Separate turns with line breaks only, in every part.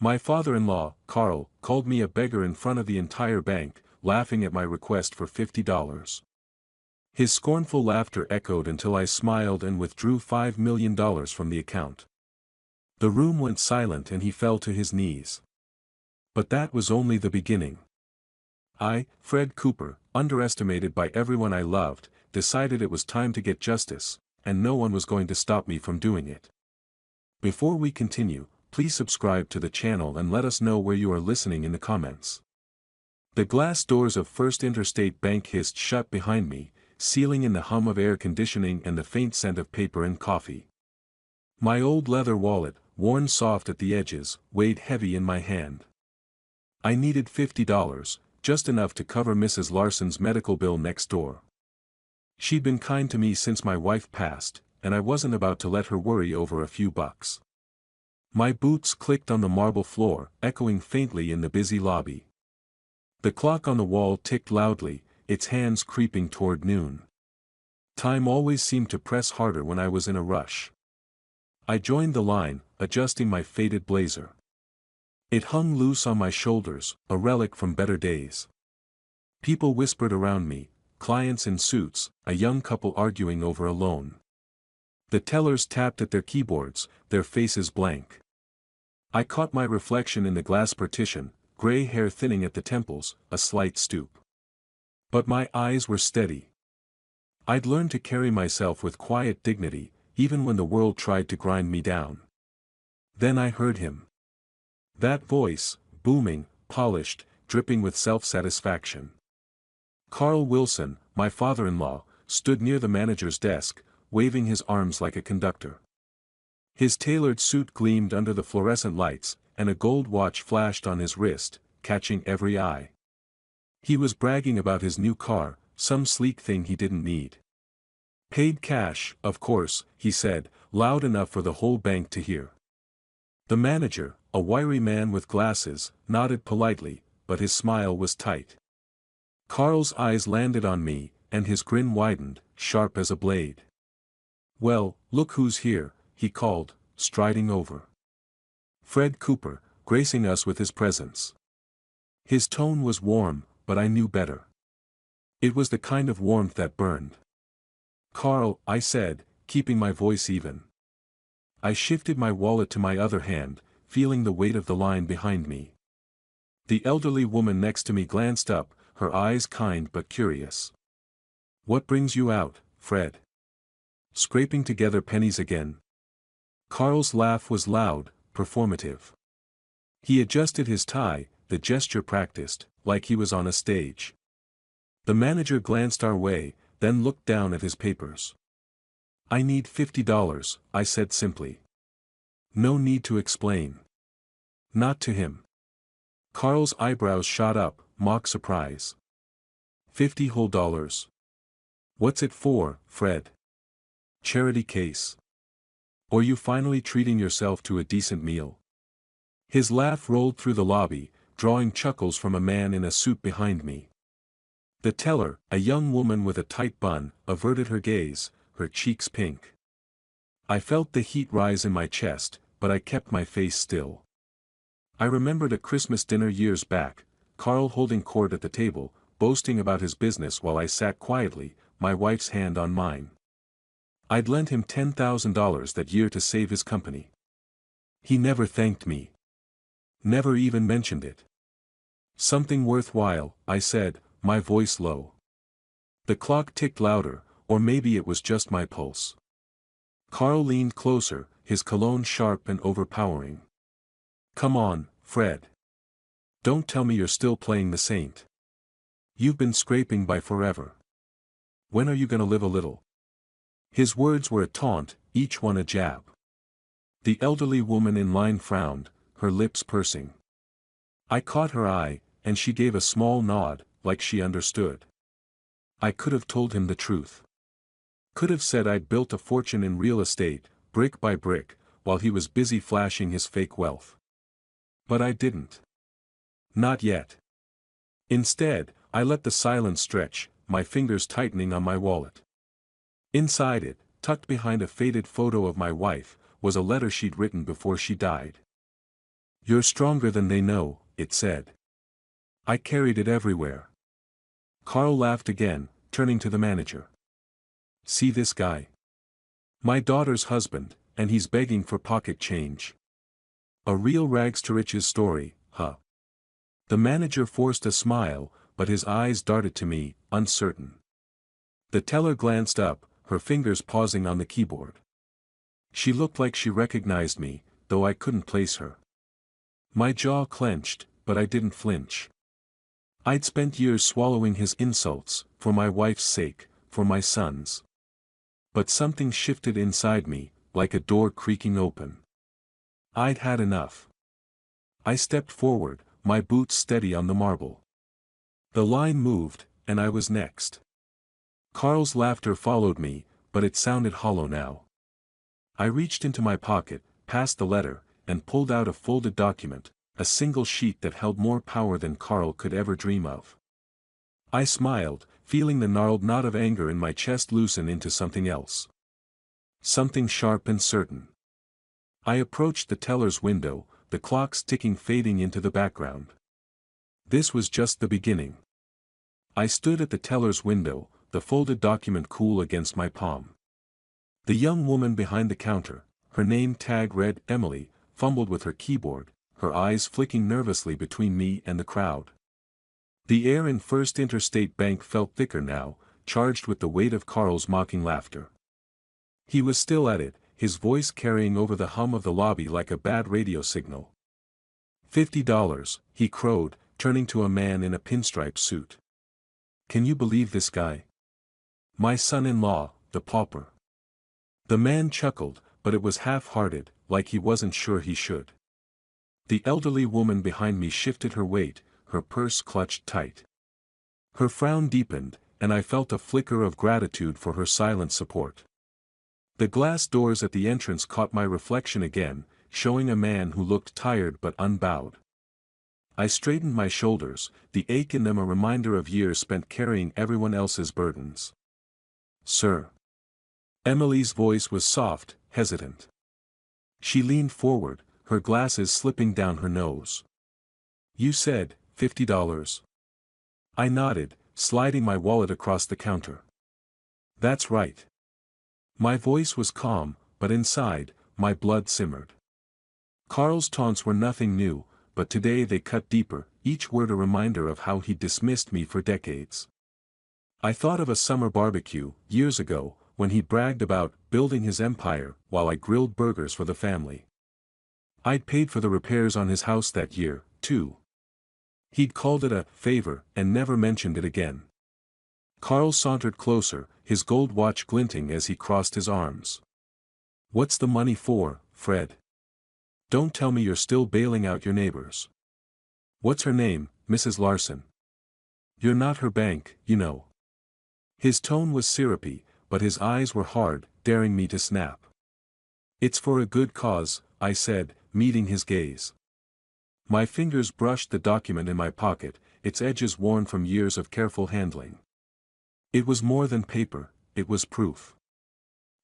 My father-in-law, Carl, called me a beggar in front of the entire bank, laughing at my request for $50. His scornful laughter echoed until I smiled and withdrew $5 million from the account. The room went silent and he fell to his knees. But that was only the beginning. I, Fred Cooper, underestimated by everyone I loved, decided it was time to get justice, and no one was going to stop me from doing it. Before we continue, please subscribe to the channel and let us know where you are listening in the comments. The glass doors of First Interstate Bank hissed shut behind me, sealing in the hum of air conditioning and the faint scent of paper and coffee. My old leather wallet, worn soft at the edges, weighed heavy in my hand. I needed $50, just enough to cover Mrs. Larson's medical bill next door. She'd been kind to me since my wife passed, and I wasn't about to let her worry over a few bucks. My boots clicked on the marble floor, echoing faintly in the busy lobby. The clock on the wall ticked loudly, its hands creeping toward noon. Time always seemed to press harder when I was in a rush. I joined the line, adjusting my faded blazer. It hung loose on my shoulders, a relic from better days. People whispered around me, clients in suits, a young couple arguing over a loan. The tellers tapped at their keyboards, their faces blank. I caught my reflection in the glass partition, gray hair thinning at the temples, a slight stoop. But my eyes were steady. I'd learned to carry myself with quiet dignity, even when the world tried to grind me down. Then I heard him. That voice, booming, polished, dripping with self-satisfaction. Carl Wilson, my father-in-law, stood near the manager's desk, waving his arms like a conductor. His tailored suit gleamed under the fluorescent lights, and a gold watch flashed on his wrist, catching every eye. He was bragging about his new car, some sleek thing he didn't need. Paid cash, of course, he said, loud enough for the whole bank to hear. The manager, a wiry man with glasses, nodded politely, but his smile was tight. Carl's eyes landed on me, and his grin widened, sharp as a blade. "Well, look who's here," he called, striding over. Fred Cooper, gracing us with his presence. His tone was warm, but I knew better. It was the kind of warmth that burned. "Carl," I said, keeping my voice even. I shifted my wallet to my other hand, feeling the weight of the line behind me. The elderly woman next to me glanced up, her eyes kind but curious. "What brings you out, Fred? Scraping together pennies again?" Carl's laugh was loud, performative. He adjusted his tie, the gesture practiced, like he was on a stage. The manager glanced our way, then looked down at his papers. "I need $50, I said simply. No need to explain. Not to him. Carl's eyebrows shot up, mock surprise. $50 whole dollars. What's it for, Fred? Charity case? Or you finally treating yourself to a decent meal?" His laugh rolled through the lobby, drawing chuckles from a man in a suit behind me. The teller, a young woman with a tight bun, averted her gaze, her cheeks pink. I felt the heat rise in my chest, but I kept my face still. I remembered a Christmas dinner years back, Carl holding court at the table, boasting about his business while I sat quietly, my wife's hand on mine. I'd lent him $10,000 that year to save his company. He never thanked me. Never even mentioned it. "Something worthwhile," I said, my voice low. The clock ticked louder, or maybe it was just my pulse. Carl leaned closer, his cologne sharp and overpowering. "Come on, Fred. Don't tell me you're still playing the saint. You've been scraping by forever. When are you gonna live a little?" His words were a taunt, each one a jab. The elderly woman in line frowned, her lips pursing. I caught her eye, and she gave a small nod, like she understood. I could have told him the truth. Could have said I'd built a fortune in real estate, brick by brick, while he was busy flashing his fake wealth. But I didn't. Not yet. Instead, I let the silence stretch, my fingers tightening on my wallet. Inside it, tucked behind a faded photo of my wife, was a letter she'd written before she died. You're stronger than they know, it said. I carried it everywhere. Carl laughed again, turning to the manager. See this guy? My daughter's husband, and he's begging for pocket change. A real rags to riches story, huh? The manager forced a smile, but his eyes darted to me, uncertain. The teller glanced up, her fingers pausing on the keyboard. She looked like she recognized me, though I couldn't place her. My jaw clenched, but I didn't flinch. I'd spent years swallowing his insults, for my wife's sake, for my son's. But something shifted inside me, like a door creaking open. I'd had enough. I stepped forward, my boots steady on the marble. The line moved, and I was next. Carl's laughter followed me, but it sounded hollow now. I reached into my pocket, past the letter, and pulled out a folded document, a single sheet that held more power than Carl could ever dream of. I smiled, feeling the gnarled knot of anger in my chest loosen into something else. Something sharp and certain. I approached the teller's window, the clock's ticking fading into the background. This was just the beginning. I stood at the teller's window, the folded document cool against my palm. The young woman behind the counter, her name tag read Emily, fumbled with her keyboard, her eyes flicking nervously between me and the crowd. The air in First Interstate Bank felt thicker now, charged with the weight of Carl's mocking laughter. He was still at it, his voice carrying over the hum of the lobby like a bad radio signal. $50, he crowed, turning to a man in a pinstripe suit. Can you believe this guy? My son-in-law, the pauper. The man chuckled, but it was half-hearted, like he wasn't sure he should. The elderly woman behind me shifted her weight, her purse clutched tight. Her frown deepened, and I felt a flicker of gratitude for her silent support. The glass doors at the entrance caught my reflection again, showing a man who looked tired but unbowed. I straightened my shoulders, the ache in them a reminder of years spent carrying everyone else's burdens. Sir. Emily's voice was soft, hesitant. She leaned forward, her glasses slipping down her nose. You said, $50. I nodded, sliding my wallet across the counter. That's right. My voice was calm, but inside, my blood simmered. Carl's taunts were nothing new, but today they cut deeper, each word a reminder of how he'd dismissed me for decades. I thought of a summer barbecue, years ago, when he bragged about building his empire while I grilled burgers for the family. I'd paid for the repairs on his house that year, too. He'd called it a favor and never mentioned it again. Carl sauntered closer, his gold watch glinting as he crossed his arms. What's the money for, Fred? Don't tell me you're still bailing out your neighbors. What's her name, Mrs. Larson? You're not her bank, you know. His tone was syrupy, but his eyes were hard, daring me to snap. It's for a good cause, I said, meeting his gaze. My fingers brushed the document in my pocket, its edges worn from years of careful handling. It was more than paper, it was proof.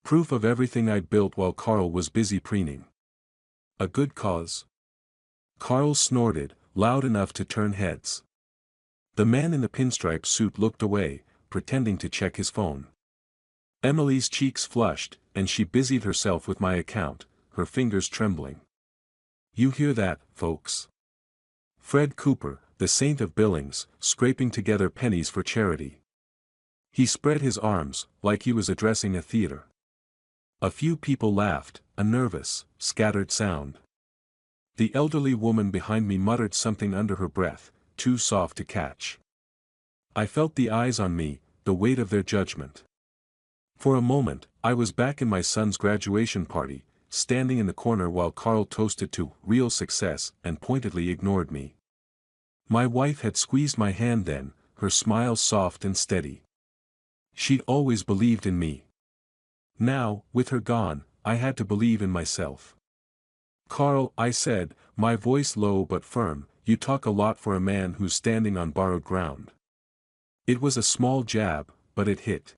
Proof of everything I'd built while Carl was busy preening. A good cause? Carl snorted, loud enough to turn heads. The man in the pinstripe suit looked away, pretending to check his phone. Emily's cheeks flushed, and she busied herself with my account, her fingers trembling. You hear that, folks? Fred Cooper, the saint of Billings, scraping together pennies for charity. He spread his arms, like he was addressing a theater. A few people laughed, a nervous, scattered sound. The elderly woman behind me muttered something under her breath, too soft to catch. I felt the eyes on me, the weight of their judgment. For a moment, I was back in my son's graduation party, standing in the corner while Carl toasted to real success and pointedly ignored me. My wife had squeezed my hand then, her smile soft and steady. She'd always believed in me. Now, with her gone, I had to believe in myself. Carl, I said, my voice low but firm, you talk a lot for a man who's standing on borrowed ground. It was a small jab, but it hit.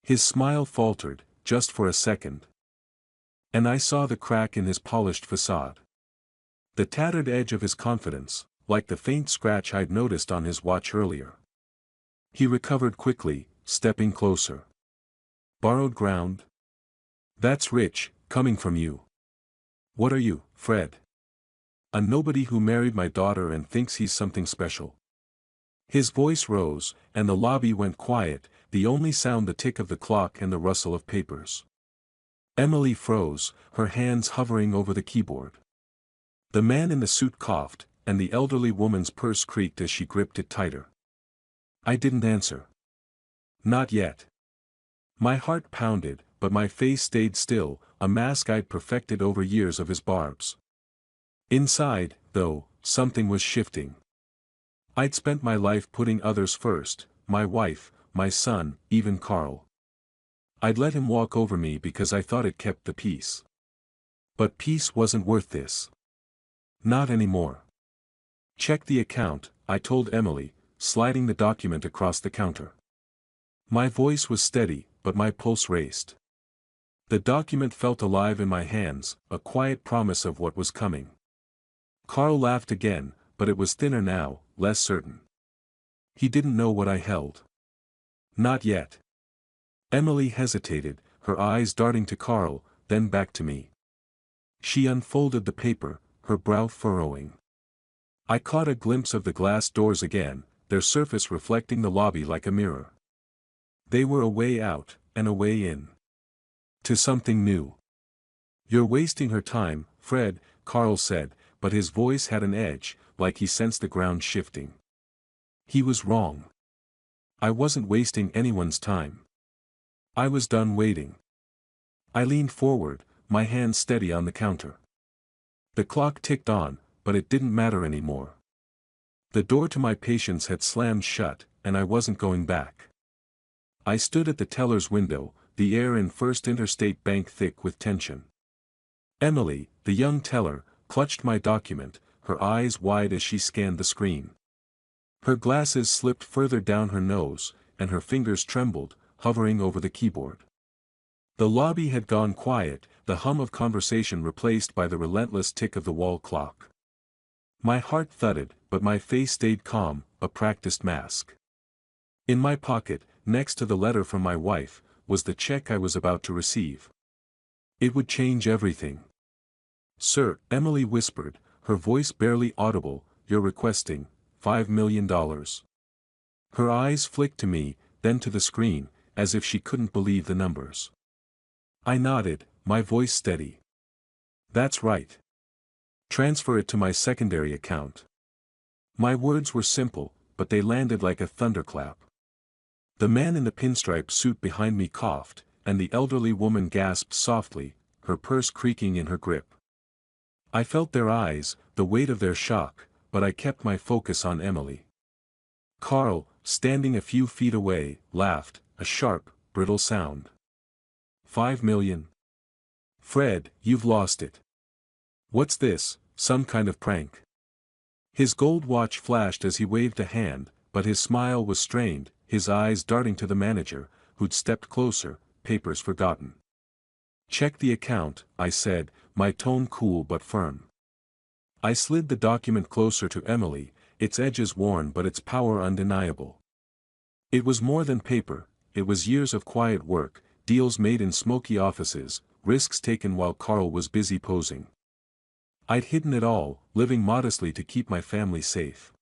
His smile faltered, just for a second. And I saw the crack in his polished facade. The tattered edge of his confidence, like the faint scratch I'd noticed on his watch earlier. He recovered quickly, stepping closer. Borrowed ground? That's rich, coming from you. What are you, Fred? A nobody who married my daughter and thinks he's something special. His voice rose, and the lobby went quiet, the only sound the tick of the clock and the rustle of papers. Emily froze, her hands hovering over the keyboard. The man in the suit coughed, and the elderly woman's purse creaked as she gripped it tighter. I didn't answer. Not yet. My heart pounded, but my face stayed still, a mask I'd perfected over years of his barbs. Inside, though, something was shifting. I'd spent my life putting others first, my wife, my son, even Carl. I'd let him walk over me because I thought it kept the peace. But peace wasn't worth this. Not anymore. Check the account, I told Emily, sliding the document across the counter. My voice was steady, but my pulse raced. The document felt alive in my hands, a quiet promise of what was coming. Carl laughed again, but it was thinner now, less certain. He didn't know what I held. Not yet. Emily hesitated, her eyes darting to Carl, then back to me. She unfolded the paper, her brow furrowing. I caught a glimpse of the glass doors again, their surface reflecting the lobby like a mirror. They were a way out, and a way in. To something new. You're wasting her time, Fred, Carl said, but his voice had an edge, like he sensed the ground shifting. He was wrong. I wasn't wasting anyone's time. I was done waiting. I leaned forward, my hands steady on the counter. The clock ticked on, but it didn't matter anymore. The door to my patience had slammed shut, and I wasn't going back. I stood at the teller's window, the air in First Interstate Bank thick with tension. Emily, the young teller, clutched my document, her eyes wide as she scanned the screen. Her glasses slipped further down her nose, and her fingers trembled, hovering over the keyboard. The lobby had gone quiet, the hum of conversation replaced by the relentless tick of the wall clock. My heart thudded, but my face stayed calm, a practiced mask. In my pocket, next to the letter from my wife, was the check I was about to receive. It would change everything. Sir, Emily whispered, her voice barely audible, you're requesting $5 million. Her eyes flicked to me, then to the screen, as if she couldn't believe the numbers. I nodded, my voice steady. That's right. Transfer it to my secondary account. My words were simple, but they landed like a thunderclap. The man in the pinstripe suit behind me coughed, and the elderly woman gasped softly, her purse creaking in her grip. I felt their eyes, the weight of their shock, but I kept my focus on Emily. Carl, standing a few feet away, laughed, a sharp, brittle sound. 5 million. Fred, you've lost it. What's this, some kind of prank? His gold watch flashed as he waved a hand, but his smile was strained, his eyes darting to the manager, who'd stepped closer, papers forgotten. Check the account, I said, my tone cool but firm. I slid the document closer to Emily, its edges worn but its power undeniable. It was more than paper, it was years of quiet work, deals made in smoky offices, risks taken while Carl was busy posing. I'd hidden it all, living modestly to keep my family safe.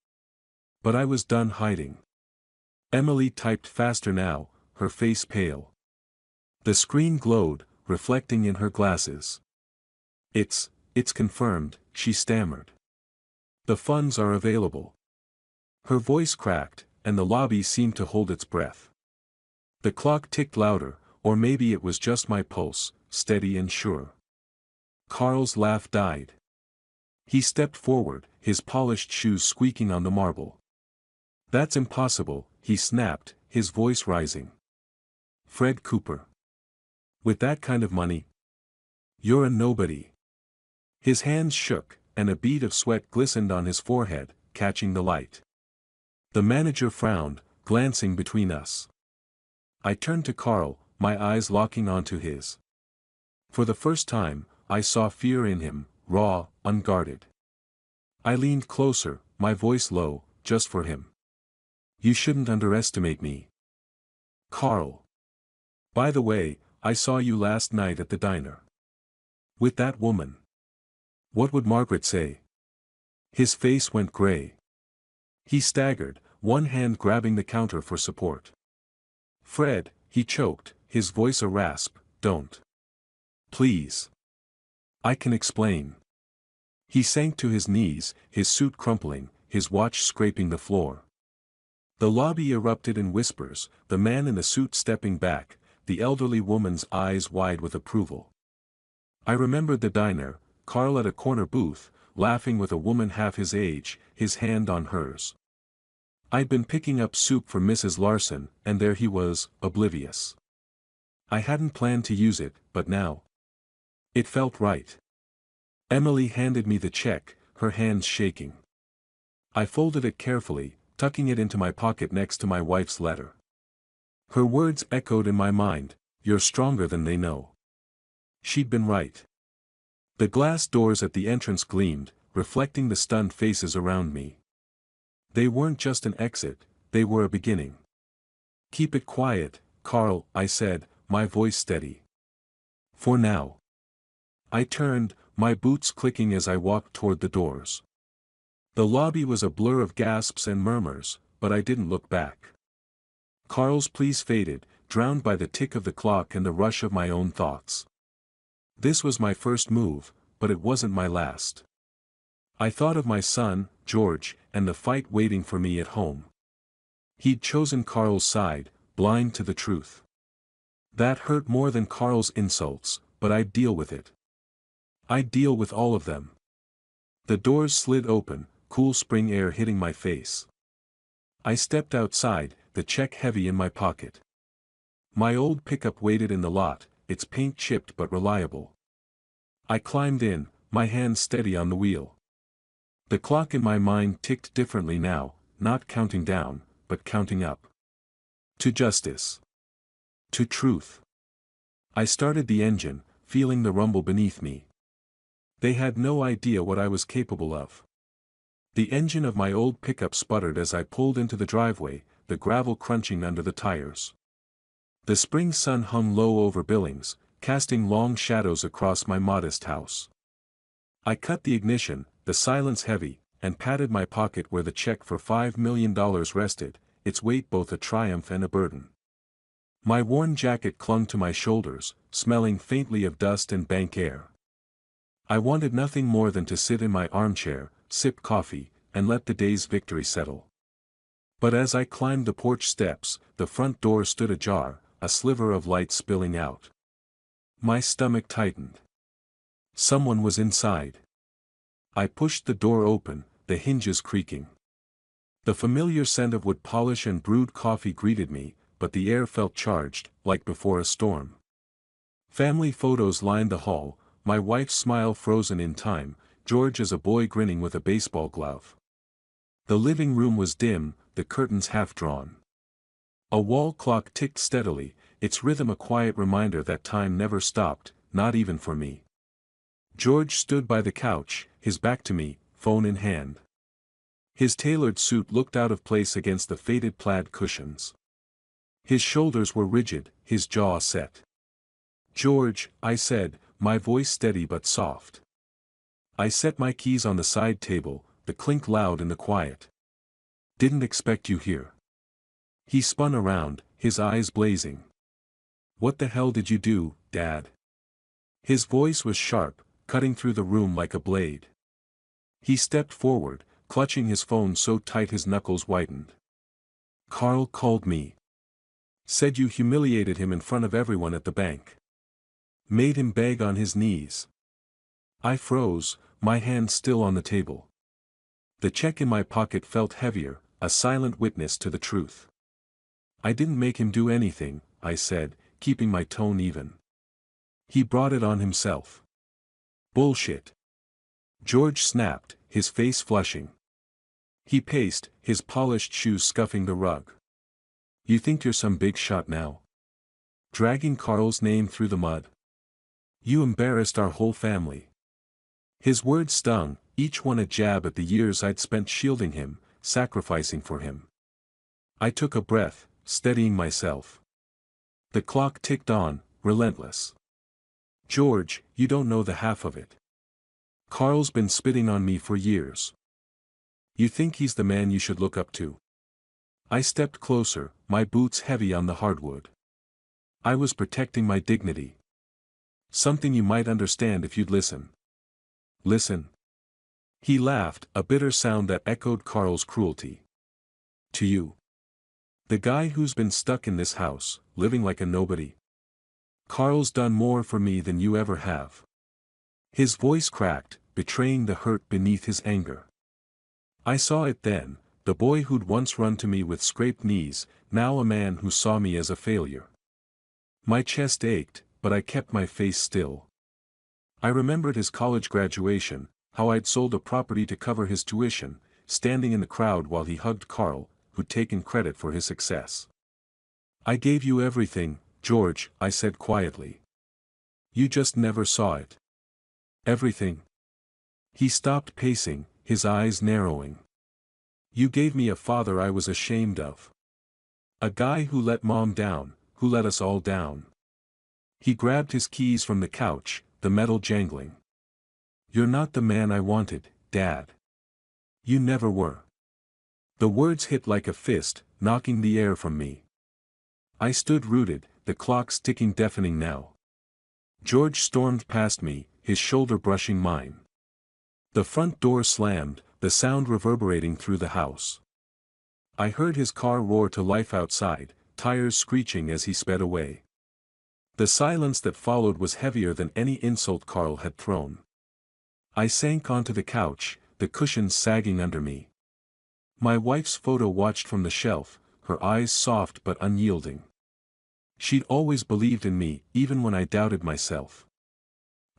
But I was done hiding. Emily typed faster now, her face pale. The screen glowed, reflecting in her glasses. It's confirmed, she stammered. The funds are available. Her voice cracked, and the lobby seemed to hold its breath. The clock ticked louder, or maybe it was just my pulse, steady and sure. Carl's laugh died. He stepped forward, his polished shoes squeaking on the marble. That's impossible, he snapped, his voice rising. Fred Cooper. With that kind of money? You're a nobody. His hands shook, and a bead of sweat glistened on his forehead, catching the light. The manager frowned, glancing between us. I turned to Carl, my eyes locking onto his. For the first time, I saw fear in him, raw, unguarded. I leaned closer, my voice low, just for him. You shouldn't underestimate me. Carl. By the way, I saw you last night at the diner. With that woman. What would Margaret say? His face went gray. He staggered, one hand grabbing the counter for support. Fred, he choked, his voice a rasp, don't. Please. I can explain. He sank to his knees, his suit crumpling, his watch scraping the floor. The lobby erupted in whispers, the man in the suit stepping back, the elderly woman's eyes wide with approval. I remembered the diner, Carl at a corner booth, laughing with a woman half his age, his hand on hers. I'd been picking up soup for Mrs. Larson, and there he was, oblivious. I hadn't planned to use it, but now. It felt right. Emily handed me the check, her hands shaking. I folded it carefully, tucking it into my pocket next to my wife's letter. Her words echoed in my mind, "You're stronger than they know." She'd been right. The glass doors at the entrance gleamed, reflecting the stunned faces around me. They weren't just an exit, they were a beginning. Keep it quiet, Carl, I said, my voice steady. For now. I turned, my boots clicking as I walked toward the doors. The lobby was a blur of gasps and murmurs, but I didn't look back. Carl's pleas faded, drowned by the tick of the clock and the rush of my own thoughts. This was my first move, but it wasn't my last. I thought of my son, George, and the fight waiting for me at home. He'd chosen Carl's side, blind to the truth. That hurt more than Carl's insults, but I'd deal with it. I'd deal with all of them. The doors slid open, cool spring air hitting my face. I stepped outside, the check heavy in my pocket. My old pickup waited in the lot, its paint chipped but reliable. I climbed in, my hand steady on the wheel. The clock in my mind ticked differently now, not counting down, but counting up. To justice. To truth. I started the engine, feeling the rumble beneath me. They had no idea what I was capable of. The engine of my old pickup sputtered as I pulled into the driveway, the gravel crunching under the tires. The spring sun hung low over Billings, casting long shadows across my modest house. I cut the ignition, the silence heavy, and patted my pocket where the check for $5 million rested, its weight both a triumph and a burden. My worn jacket clung to my shoulders, smelling faintly of dust and bank air. I wanted nothing more than to sit in my armchair, sip coffee, and let the day's victory settle. But as I climbed the porch steps, the front door stood ajar, a sliver of light spilling out. My stomach tightened. Someone was inside. I pushed the door open, the hinges creaking. The familiar scent of wood polish and brewed coffee greeted me, but the air felt charged, like before a storm. Family photos lined the hall, my wife's smile frozen in time, George as a boy grinning with a baseball glove. The living room was dim, the curtains half drawn. A wall clock ticked steadily, its rhythm a quiet reminder that time never stopped, not even for me. George stood by the couch, his back to me, phone in hand. His tailored suit looked out of place against the faded plaid cushions. His shoulders were rigid, his jaw set. "George," I said, my voice steady but soft. I set my keys on the side table, the clink loud in the quiet. "Didn't expect you here." He spun around, his eyes blazing. "What the hell did you do, Dad?" His voice was sharp, cutting through the room like a blade. He stepped forward, clutching his phone so tight his knuckles whitened. "Carl called me. Said you humiliated him in front of everyone at the bank. Made him beg on his knees." I froze, my hand still on the table. The check in my pocket felt heavier, a silent witness to the truth. "I didn't make him do anything," I said, keeping my tone even. "He brought it on himself." "Bullshit." George snapped, his face flushing. He paced, his polished shoes scuffing the rug. "You think you're some big shot now? Dragging Carl's name through the mud? You embarrassed our whole family." His words stung, each one a jab at the years I'd spent shielding him, sacrificing for him. I took a breath, steadying myself. The clock ticked on, relentless. George, you don't know the half of it. Carl's been spitting on me for years. You think he's the man you should look up to? I stepped closer, my boots heavy on the hardwood. I was protecting my dignity. Something you might understand if you'd listen. Listen. He laughed, a bitter sound that echoed Carl's cruelty. To you. The guy who's been stuck in this house, living like a nobody. Carl's done more for me than you ever have. His voice cracked, betraying the hurt beneath his anger. I saw it then, the boy who'd once run to me with scraped knees, now a man who saw me as a failure. My chest ached, but I kept my face still. I remembered his college graduation, how I'd sold a property to cover his tuition, standing in the crowd while he hugged Carl, who'd taken credit for his success. I gave you everything, George, I said quietly. You just never saw it. Everything. He stopped pacing, his eyes narrowing. You gave me a father I was ashamed of. A guy who let Mom down, who let us all down. He grabbed his keys from the couch, the metal jangling. You're not the man I wanted, Dad. You never were. The words hit like a fist, knocking the air from me. I stood rooted, the clock's ticking deafening now. George stormed past me, his shoulder brushing mine. The front door slammed, the sound reverberating through the house. I heard his car roar to life outside, tires screeching as he sped away. The silence that followed was heavier than any insult Carl had thrown. I sank onto the couch, the cushions sagging under me. My wife's photo watched from the shelf, her eyes soft but unyielding. She'd always believed in me, even when I doubted myself.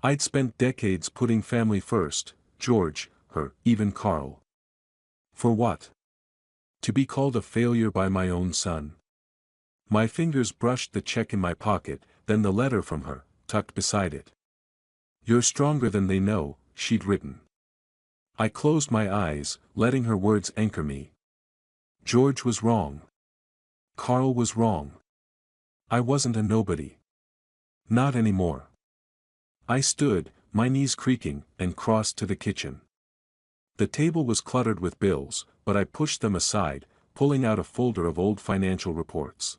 I'd spent decades putting family first, George, her, even Carl. For what? To be called a failure by my own son. My fingers brushed the check in my pocket, then the letter from her, tucked beside it. You're stronger than they know, she'd written. I closed my eyes, letting her words anchor me. George was wrong. Carl was wrong. I wasn't a nobody. Not anymore. I stood, my knees creaking, and crossed to the kitchen. The table was cluttered with bills, but I pushed them aside, pulling out a folder of old financial reports.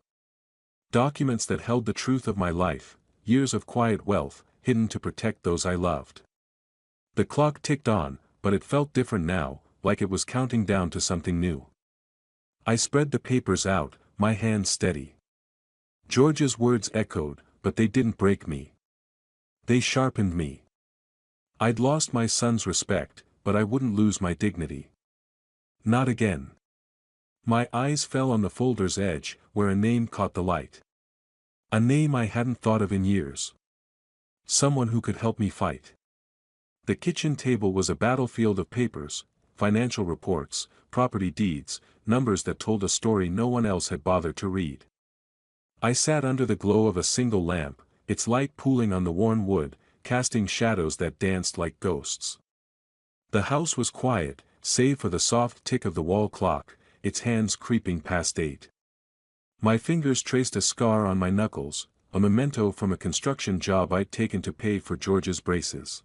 Documents that held the truth of my life, years of quiet wealth, hidden to protect those I loved. The clock ticked on, but it felt different now, like it was counting down to something new. I spread the papers out, my hands steady. George's words echoed, but they didn't break me. They sharpened me. I'd lost my son's respect, but I wouldn't lose my dignity. Not again. My eyes fell on the folder's edge, where a name caught the light. A name I hadn't thought of in years. Someone who could help me fight. The kitchen table was a battlefield of papers, financial reports, property deeds, numbers that told a story no one else had bothered to read. I sat under the glow of a single lamp, its light pooling on the worn wood, casting shadows that danced like ghosts. The house was quiet, save for the soft tick of the wall clock, its hands creeping past 8. My fingers traced a scar on my knuckles, a memento from a construction job I'd taken to pay for George's braces.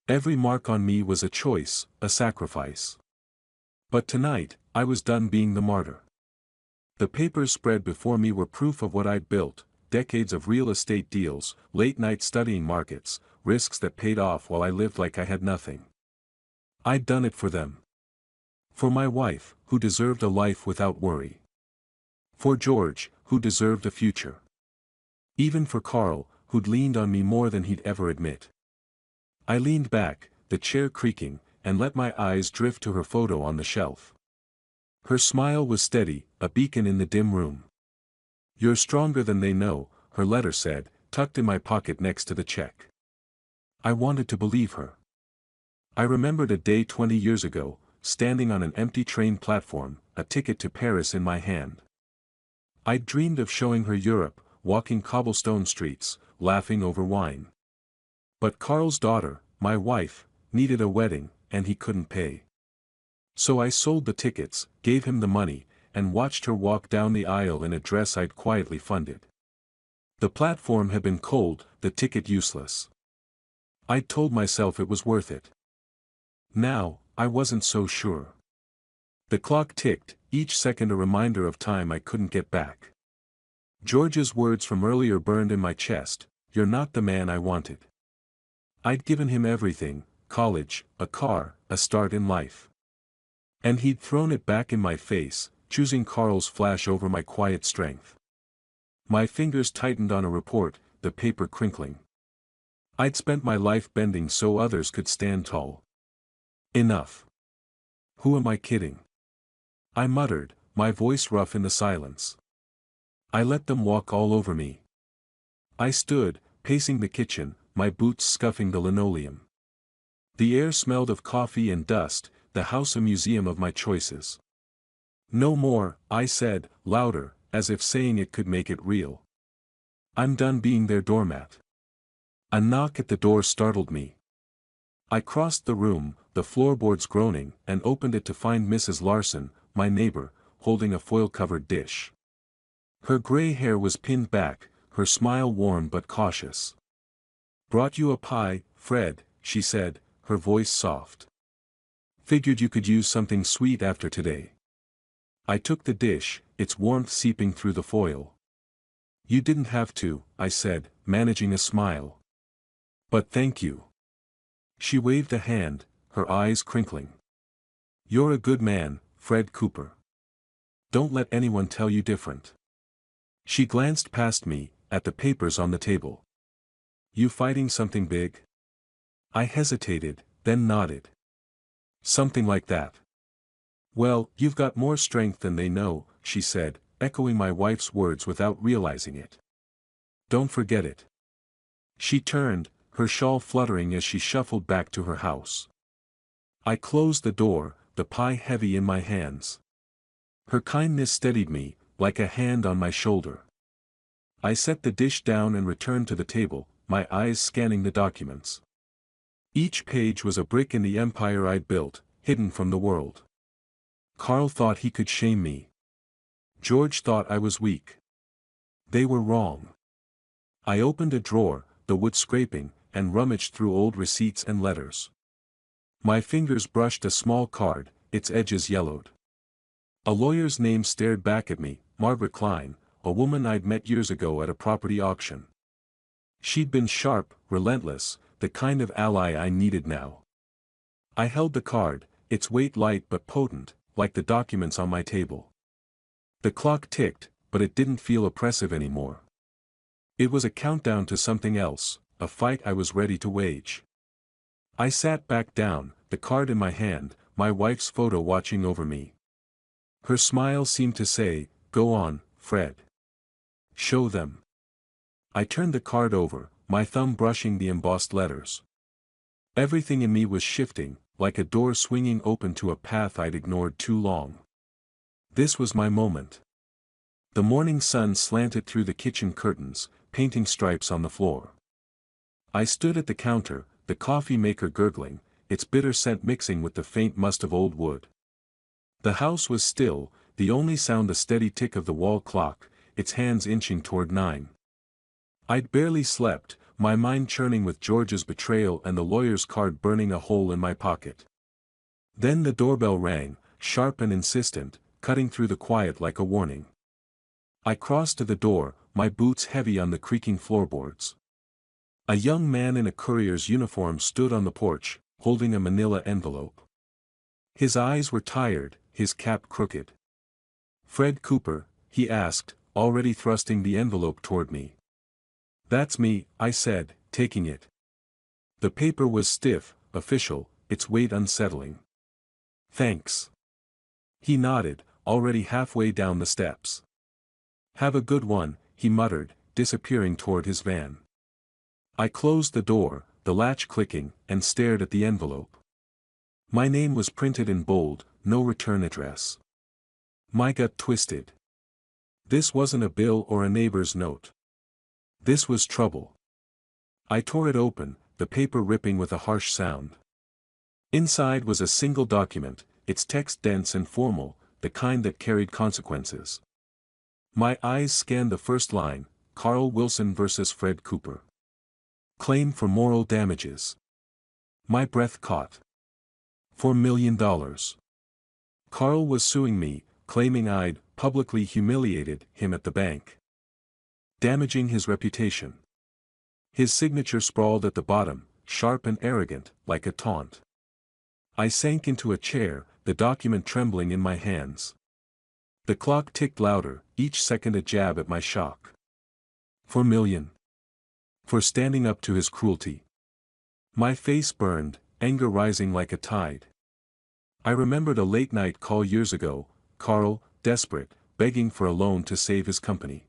Every mark on me was a choice, a sacrifice. But tonight, I was done being the martyr. The papers spread before me were proof of what I'd built, decades of real estate deals, late-night studying markets, risks that paid off while I lived like I had nothing. I'd done it for them. For my wife, who deserved a life without worry. For George, who deserved a future. Even for Carl, who'd leaned on me more than he'd ever admit. I leaned back, the chair creaking, and let my eyes drift to her photo on the shelf. Her smile was steady, a beacon in the dim room. You're stronger than they know, her letter said, tucked in my pocket next to the check. I wanted to believe her. I remembered a day 20 years ago, standing on an empty train platform, a ticket to Paris in my hand. I'd dreamed of showing her Europe, walking cobblestone streets, laughing over wine. But Carl's daughter, my wife, needed a wedding, and he couldn't pay. So I sold the tickets, gave him the money, and watched her walk down the aisle in a dress I'd quietly funded. The platform had been cold, the ticket useless. I'd told myself it was worth it. Now, I wasn't so sure. The clock ticked, each second a reminder of time I couldn't get back. George's words from earlier burned in my chest, "You're not the man I wanted." I'd given him everything, college, a car, a start in life. And he'd thrown it back in my face, choosing Carl's flash over my quiet strength. My fingers tightened on a report, the paper crinkling. I'd spent my life bending so others could stand tall. Enough. Who am I kidding? I muttered, my voice rough in the silence. I let them walk all over me. I stood, pacing the kitchen, my boots scuffing the linoleum. The air smelled of coffee and dust, the house a museum of my choices. "No more," I said, louder, as if saying it could make it real. "I'm done being their doormat." A knock at the door startled me. I crossed the room, the floorboards groaning, and opened it to find Mrs. Larson, my neighbor, holding a foil-covered dish. Her gray hair was pinned back, her smile warm but cautious. "Brought you a pie, Fred," she said, her voice soft. "Figured you could use something sweet after today." I took the dish, its warmth seeping through the foil. "You didn't have to," I said, managing a smile. "But thank you." She waved a hand, her eyes crinkling. "You're a good man, Fred Cooper. Don't let anyone tell you different." She glanced past me, at the papers on the table. "You fighting something big?" I hesitated, then nodded. "Something like that." "Well, you've got more strength than they know," she said, echoing my wife's words without realizing it. "Don't forget it." She turned, her shawl fluttering as she shuffled back to her house. I closed the door, the pie heavy in my hands. Her kindness steadied me, like a hand on my shoulder. I set the dish down and returned to the table, my eyes scanning the documents. Each page was a brick in the empire I'd built, hidden from the world. Carl thought he could shame me. George thought I was weak. They were wrong. I opened a drawer, the wood scraping, and rummaged through old receipts and letters. My fingers brushed a small card, its edges yellowed. A lawyer's name stared back at me, Margaret Klein, a woman I'd met years ago at a property auction. She'd been sharp, relentless, the kind of ally I needed now. I held the card, its weight light but potent, like the documents on my table. The clock ticked, but it didn't feel oppressive anymore. It was a countdown to something else, a fight I was ready to wage. I sat back down, the card in my hand, my wife's photo watching over me. Her smile seemed to say, "Go on, Fred. Show them." I turned the card over, my thumb brushing the embossed letters. Everything in me was shifting, like a door swinging open to a path I'd ignored too long. This was my moment. The morning sun slanted through the kitchen curtains, painting stripes on the floor. I stood at the counter, the coffee maker gurgling, its bitter scent mixing with the faint must of old wood. The house was still, the only sound the steady tick of the wall clock, its hands inching toward 9. I'd barely slept, my mind churning with George's betrayal and the lawyer's card burning a hole in my pocket. Then the doorbell rang, sharp and insistent, cutting through the quiet like a warning. I crossed to the door, my boots heavy on the creaking floorboards. A young man in a courier's uniform stood on the porch, holding a manila envelope. His eyes were tired, his cap crooked. "Fred Cooper?" he asked, already thrusting the envelope toward me. "That's me," I said, taking it. The paper was stiff, official, its weight unsettling. "Thanks." He nodded, already halfway down the steps. "Have a good one," he muttered, disappearing toward his van. I closed the door, the latch clicking, and stared at the envelope. My name was printed in bold, no return address. My gut twisted. This wasn't a bill or a neighbor's note. This was trouble. I tore it open, the paper ripping with a harsh sound. Inside was a single document, its text dense and formal, the kind that carried consequences. My eyes scanned the first line, Carl Wilson vs. Fred Cooper. Claim for moral damages. My breath caught. $4 million. Carl was suing me, claiming I'd publicly humiliated him at the bank. Damaging his reputation. His signature sprawled at the bottom, sharp and arrogant, like a taunt. I sank into a chair, the document trembling in my hands. The clock ticked louder, each second a jab at my shock. $4 million. For standing up to his cruelty. My face burned, anger rising like a tide. I remembered a late-night call years ago, Carl, desperate, begging for a loan to save his company.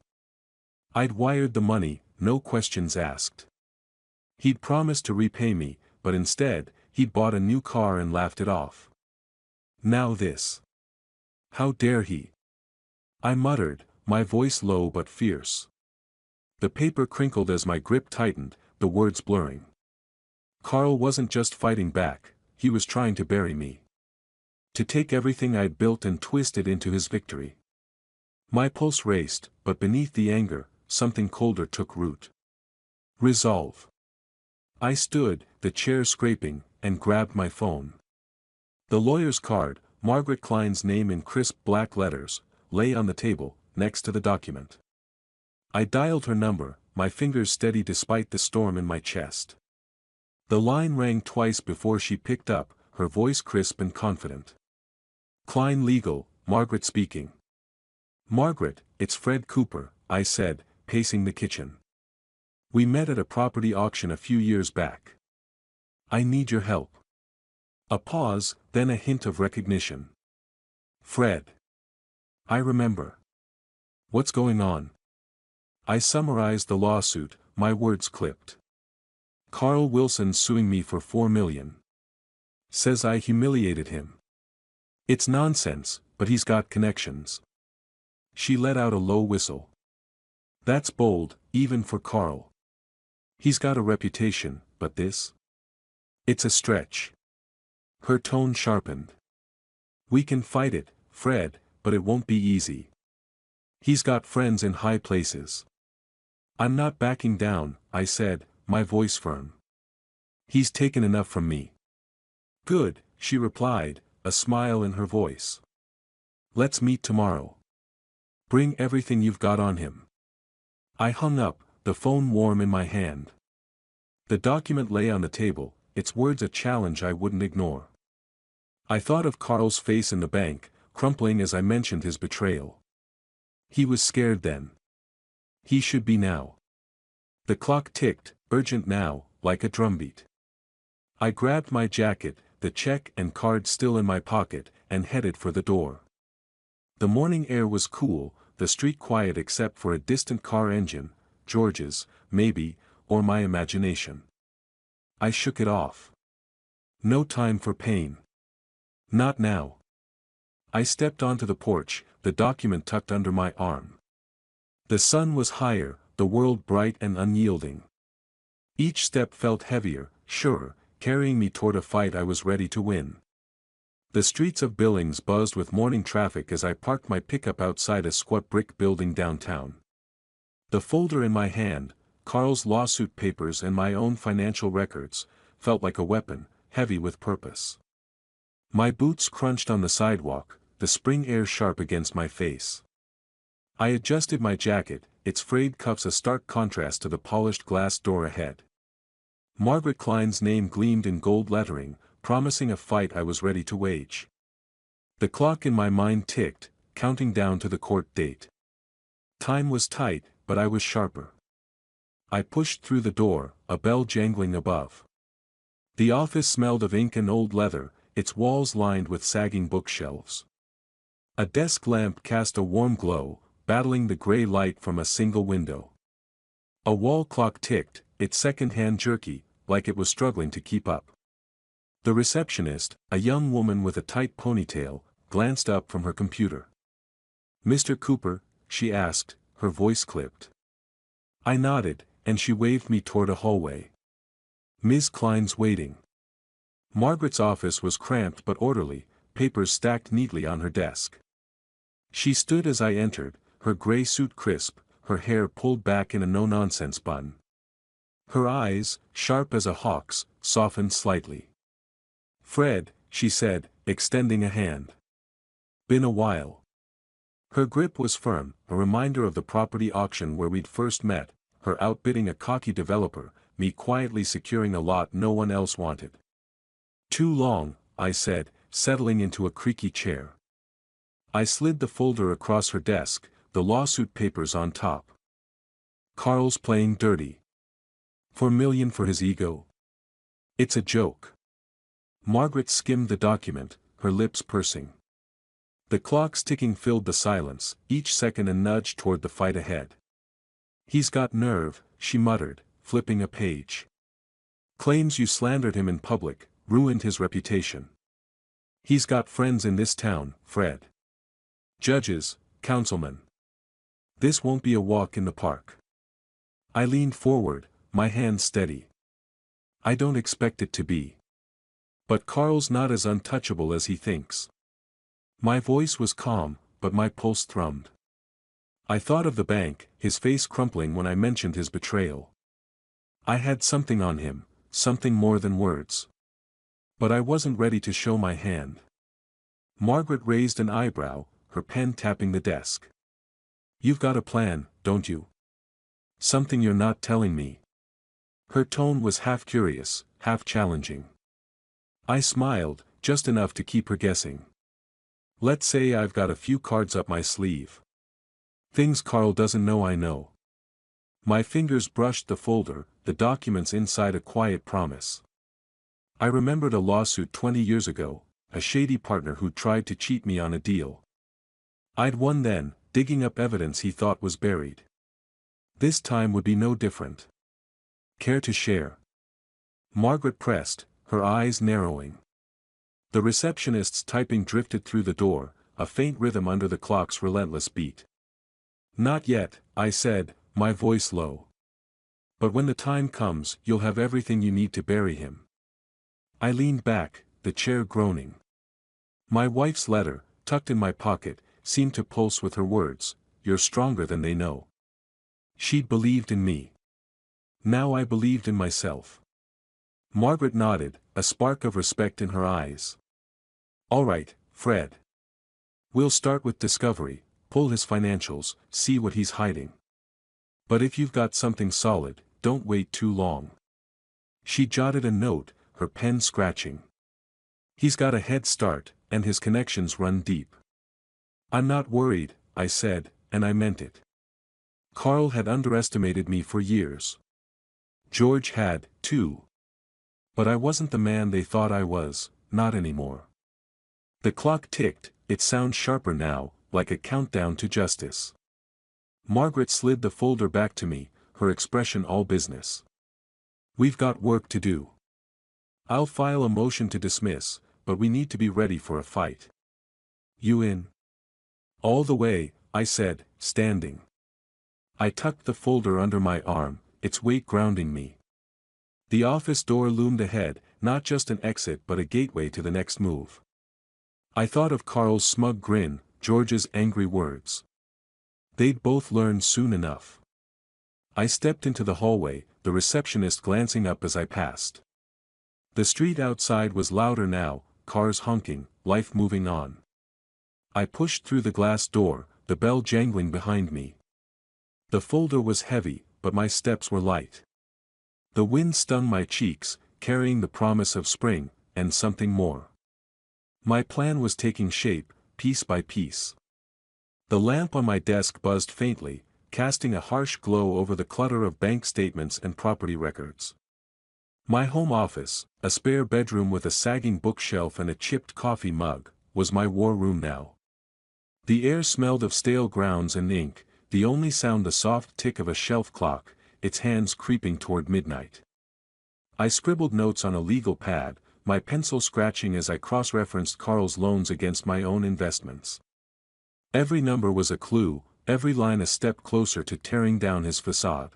I'd wired the money, no questions asked. He'd promised to repay me, but instead, he'd bought a new car and laughed it off. Now this. How dare he? I muttered, my voice low but fierce. The paper crinkled as my grip tightened, the words blurring. Carl wasn't just fighting back, he was trying to bury me. To take everything I'd built and twist it into his victory. My pulse raced, but beneath the anger, something colder took root. Resolve. I stood, the chair scraping, and grabbed my phone. The lawyer's card, Margaret Klein's name in crisp black letters, lay on the table, next to the document. I dialed her number, my fingers steady despite the storm in my chest. The line rang twice before she picked up, her voice crisp and confident. Klein Legal, Margaret speaking. Margaret, it's Fred Cooper, I said, pacing the kitchen. We met at a property auction a few years back. I need your help. A pause, then a hint of recognition. Fred. I remember. What's going on? I summarized the lawsuit, my words clipped. Carl Wilson suing me for $4 million. Says I humiliated him. It's nonsense, but he's got connections. She let out a low whistle. That's bold, even for Carl. He's got a reputation, but this? It's a stretch. Her tone sharpened. We can fight it, Fred, but it won't be easy. He's got friends in high places. I'm not backing down, I said, my voice firm. He's taken enough from me. Good, she replied, a smile in her voice. Let's meet tomorrow. Bring everything you've got on him. I hung up, the phone warm in my hand. The document lay on the table, its words a challenge I wouldn't ignore. I thought of Carl's face in the bank, crumpling as I mentioned his betrayal. He was scared then. He should be now. The clock ticked, urgent now, like a drumbeat. I grabbed my jacket, the check and card still in my pocket, and headed for the door. The morning air was cool, the street quiet except for a distant car engine, George's, maybe, or my imagination. I shook it off. No time for pain. Not now. I stepped onto the porch, the document tucked under my arm. The sun was higher, the world bright and unyielding. Each step felt heavier, surer, carrying me toward a fight I was ready to win. The streets of Billings buzzed with morning traffic as I parked my pickup outside a squat brick building downtown. The folder in my hand, Carl's lawsuit papers and my own financial records, felt like a weapon, heavy with purpose. My boots crunched on the sidewalk, the spring air sharp against my face. I adjusted my jacket, its frayed cuffs a stark contrast to the polished glass door ahead. Margaret Klein's name gleamed in gold lettering, promising a fight I was ready to wage. The clock in my mind ticked, counting down to the court date. Time was tight, but I was sharper. I pushed through the door, a bell jangling above. The office smelled of ink and old leather, its walls lined with sagging bookshelves. A desk lamp cast a warm glow, battling the gray light from a single window. A wall clock ticked, its second hand jerky, like it was struggling to keep up. The receptionist, a young woman with a tight ponytail, glanced up from her computer. "Mr. Cooper?" she asked, her voice clipped. I nodded, and she waved me toward a hallway. "Ms. Klein's waiting." Margaret's office was cramped but orderly, papers stacked neatly on her desk. She stood as I entered, her gray suit crisp, her hair pulled back in a no-nonsense bun. Her eyes, sharp as a hawk's, softened slightly. "Fred," she said, extending a hand. "Been a while." Her grip was firm, a reminder of the property auction where we'd first met, her outbidding a cocky developer, me quietly securing a lot no one else wanted. "Too long," I said, settling into a creaky chair. I slid the folder across her desk, the lawsuit papers on top. "Carl's playing dirty. $4 million for his ego? It's a joke." Margaret skimmed the document, her lips pursing. The clock's ticking filled the silence, each second a nudge toward the fight ahead. "He's got nerve," she muttered, flipping a page. "Claims you slandered him in public, ruined his reputation. He's got friends in this town, Fred. Judges, councilmen. This won't be a walk in the park." I leaned forward, my hand steady. "I don't expect it to be. But Carl's not as untouchable as he thinks." My voice was calm, but my pulse thrummed. I thought of the bank, his face crumpling when I mentioned his betrayal. I had something on him, something more than words. But I wasn't ready to show my hand. Margaret raised an eyebrow, her pen tapping the desk. "You've got a plan, don't you? Something you're not telling me." Her tone was half curious, half challenging. I smiled, just enough to keep her guessing. "Let's say I've got a few cards up my sleeve. Things Carl doesn't know I know." My fingers brushed the folder, the documents inside a quiet promise. I remembered a lawsuit 20 years ago, a shady partner who tried to cheat me on a deal. I'd won then, digging up evidence he thought was buried. This time would be no different. "Care to share?" Margaret pressed, her eyes narrowing. The receptionist's typing drifted through the door, a faint rhythm under the clock's relentless beat. "Not yet," I said, my voice low. "But when the time comes, you'll have everything you need to bury him." I leaned back, the chair groaning. My wife's letter, tucked in my pocket, seemed to pulse with her words, "You're stronger than they know." She'd believed in me. Now I believed in myself. Margaret nodded, a spark of respect in her eyes. "All right, Fred. We'll start with discovery, pull his financials, see what he's hiding. But if you've got something solid, don't wait too long." She jotted a note, her pen scratching. "He's got a head start, and his connections run deep." "I'm not worried," I said, and I meant it. Carl had underestimated me for years. George had, too. But I wasn't the man they thought I was, not anymore. The clock ticked, its sound sharper now, like a countdown to justice. Margaret slid the folder back to me, her expression all business. "We've got work to do. I'll file a motion to dismiss, but we need to be ready for a fight. You in?" "All the way," I said, standing. I tucked the folder under my arm, its weight grounding me. The office door loomed ahead, not just an exit but a gateway to the next move. I thought of Carl's smug grin, George's angry words. They'd both learn soon enough. I stepped into the hallway, the receptionist glancing up as I passed. The street outside was louder now, cars honking, life moving on. I pushed through the glass door, the bell jangling behind me. The folder was heavy, but my steps were light. The wind stung my cheeks, carrying the promise of spring, and something more. My plan was taking shape, piece by piece. The lamp on my desk buzzed faintly, casting a harsh glow over the clutter of bank statements and property records. My home office, a spare bedroom with a sagging bookshelf and a chipped coffee mug, was my war room now. The air smelled of stale grounds and ink, the only sound the soft tick of a shelf clock, its hands creeping toward midnight. I scribbled notes on a legal pad, my pencil scratching as I cross-referenced Carl's loans against my own investments. Every number was a clue, every line a step closer to tearing down his facade.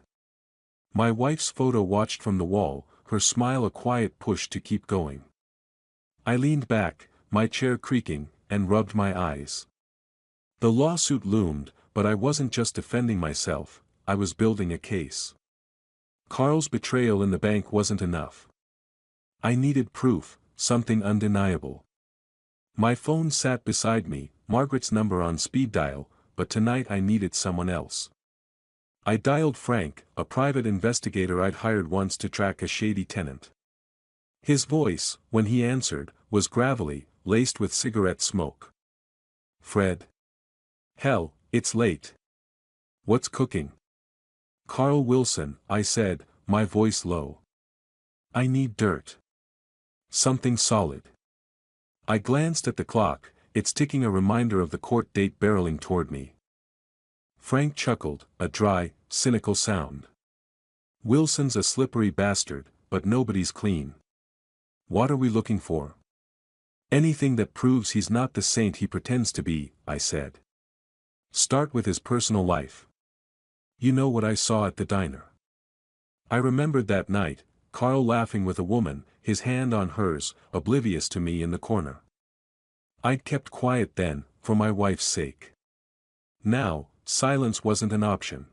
My wife's photo watched from the wall, her smile a quiet push to keep going. I leaned back, my chair creaking, and rubbed my eyes. The lawsuit loomed, but I wasn't just defending myself, I was building a case. Carl's betrayal in the bank wasn't enough. I needed proof, something undeniable. My phone sat beside me, Margaret's number on speed dial, but tonight I needed someone else. I dialed Frank, a private investigator I'd hired once to track a shady tenant. His voice, when he answered, was gravelly, laced with cigarette smoke. "Fred. Hell, it's late. What's cooking?" "Carl Wilson," I said, my voice low. "I need dirt. Something solid." I glanced at the clock, it's ticking, a reminder of the court date barreling toward me. Frank chuckled, a dry, cynical sound. "Wilson's a slippery bastard, but nobody's clean." "What are we looking for?" "Anything that proves he's not the saint he pretends to be," I said. "Start with his personal life. You know what I saw at the diner." I remembered that night, Carl laughing with a woman, his hand on hers, oblivious to me in the corner. I'd kept quiet then, for my wife's sake. Now, silence wasn't an option.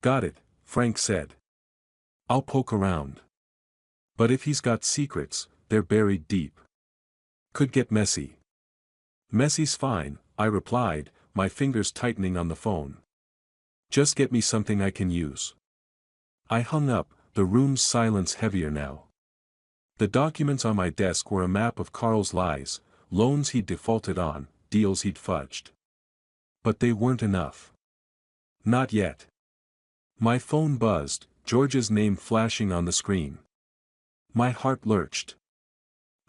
"Got it," Frank said. "I'll poke around. But if he's got secrets, they're buried deep. Could get messy." "Messy's fine," I replied, my fingers tightening on the phone. "Just get me something I can use." I hung up, the room's silence heavier now. The documents on my desk were a map of Carl's lies, loans he'd defaulted on, deals he'd fudged. But they weren't enough. Not yet. My phone buzzed, George's name flashing on the screen. My heart lurched.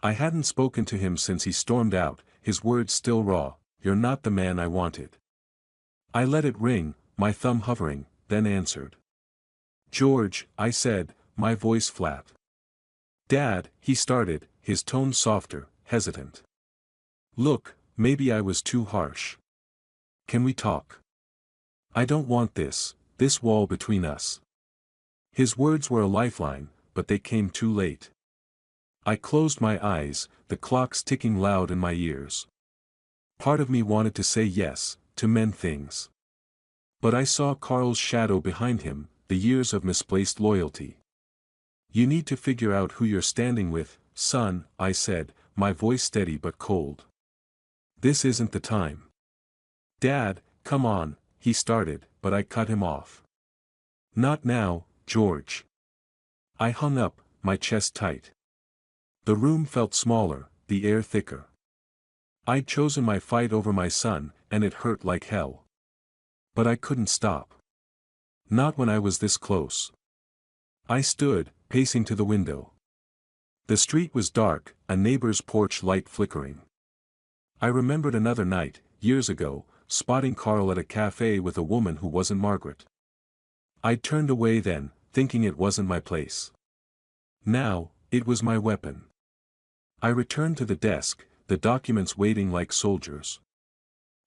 I hadn't spoken to him since he stormed out, his words still raw, "You're not the man I wanted." I let it ring, my thumb hovering, then answered. "George," I said, my voice flat. "Dad," he started, his tone softer, hesitant. "Look, maybe I was too harsh. Can we talk? I don't want this wall between us." His words were a lifeline, but they came too late. I closed my eyes, the clocks ticking loud in my ears. Part of me wanted to say yes, to mend things. But I saw Carl's shadow behind him, the years of misplaced loyalty. "You need to figure out who you're standing with, son," I said, my voice steady but cold. "This isn't the time." "Dad, come on," he started, but I cut him off. "Not now, George." I hung up, my chest tight. The room felt smaller, the air thicker. I'd chosen my fight over my son, and it hurt like hell. But I couldn't stop. Not when I was this close. I stood, pacing to the window. The street was dark, a neighbor's porch light flickering. I remembered another night, years ago, spotting Carl at a cafe with a woman who wasn't Margaret. I'd turned away then, thinking it wasn't my place. Now, it was my weapon. I returned to the desk, the documents waiting like soldiers.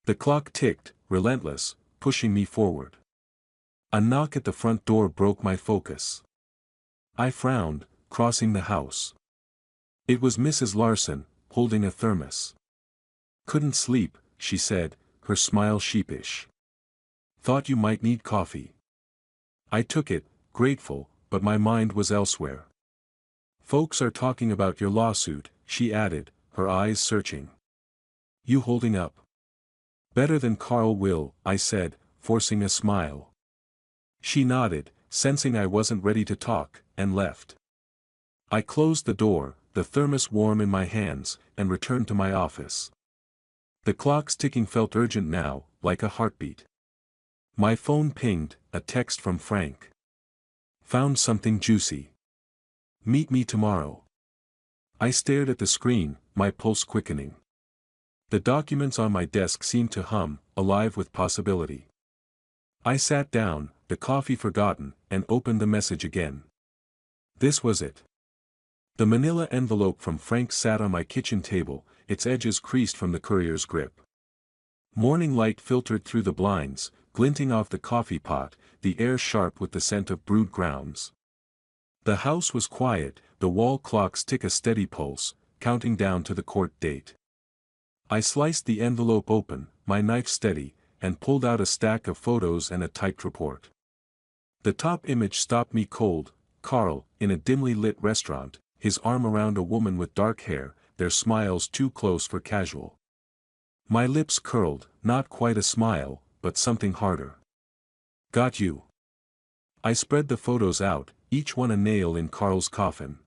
The clock ticked, relentless, pushing me forward. A knock at the front door broke my focus. I frowned, crossing the house. It was Mrs. Larson, holding a thermos. "Couldn't sleep," she said, her smile sheepish. "Thought you might need coffee." I took it, grateful, but my mind was elsewhere. "Folks are talking about your lawsuit," she added, her eyes searching. "You holding up?" "Better than Carl will," I said, forcing a smile. She nodded, sensing I wasn't ready to talk, and left. I closed the door, the thermos warm in my hands, and returned to my office. The clock's ticking felt urgent now, like a heartbeat. My phone pinged, a text from Frank. "Found something juicy. Meet me tomorrow." I stared at the screen, my pulse quickening. The documents on my desk seemed to hum, alive with possibility. I sat down, the coffee forgotten, and opened the message again. This was it. The manila envelope from Frank sat on my kitchen table, its edges creased from the courier's grip. Morning light filtered through the blinds, glinting off the coffee pot, the air sharp with the scent of brewed grounds. The house was quiet, the wall clocks tick a steady pulse, counting down to the court date. I sliced the envelope open, my knife steady, and pulled out a stack of photos and a typed report. The top image stopped me cold: Carl, in a dimly lit restaurant, his arm around a woman with dark hair, their smiles too close for casual. My lips curled, not quite a smile, but something harder. Got you. I spread the photos out, each one a nail in Carl's coffin.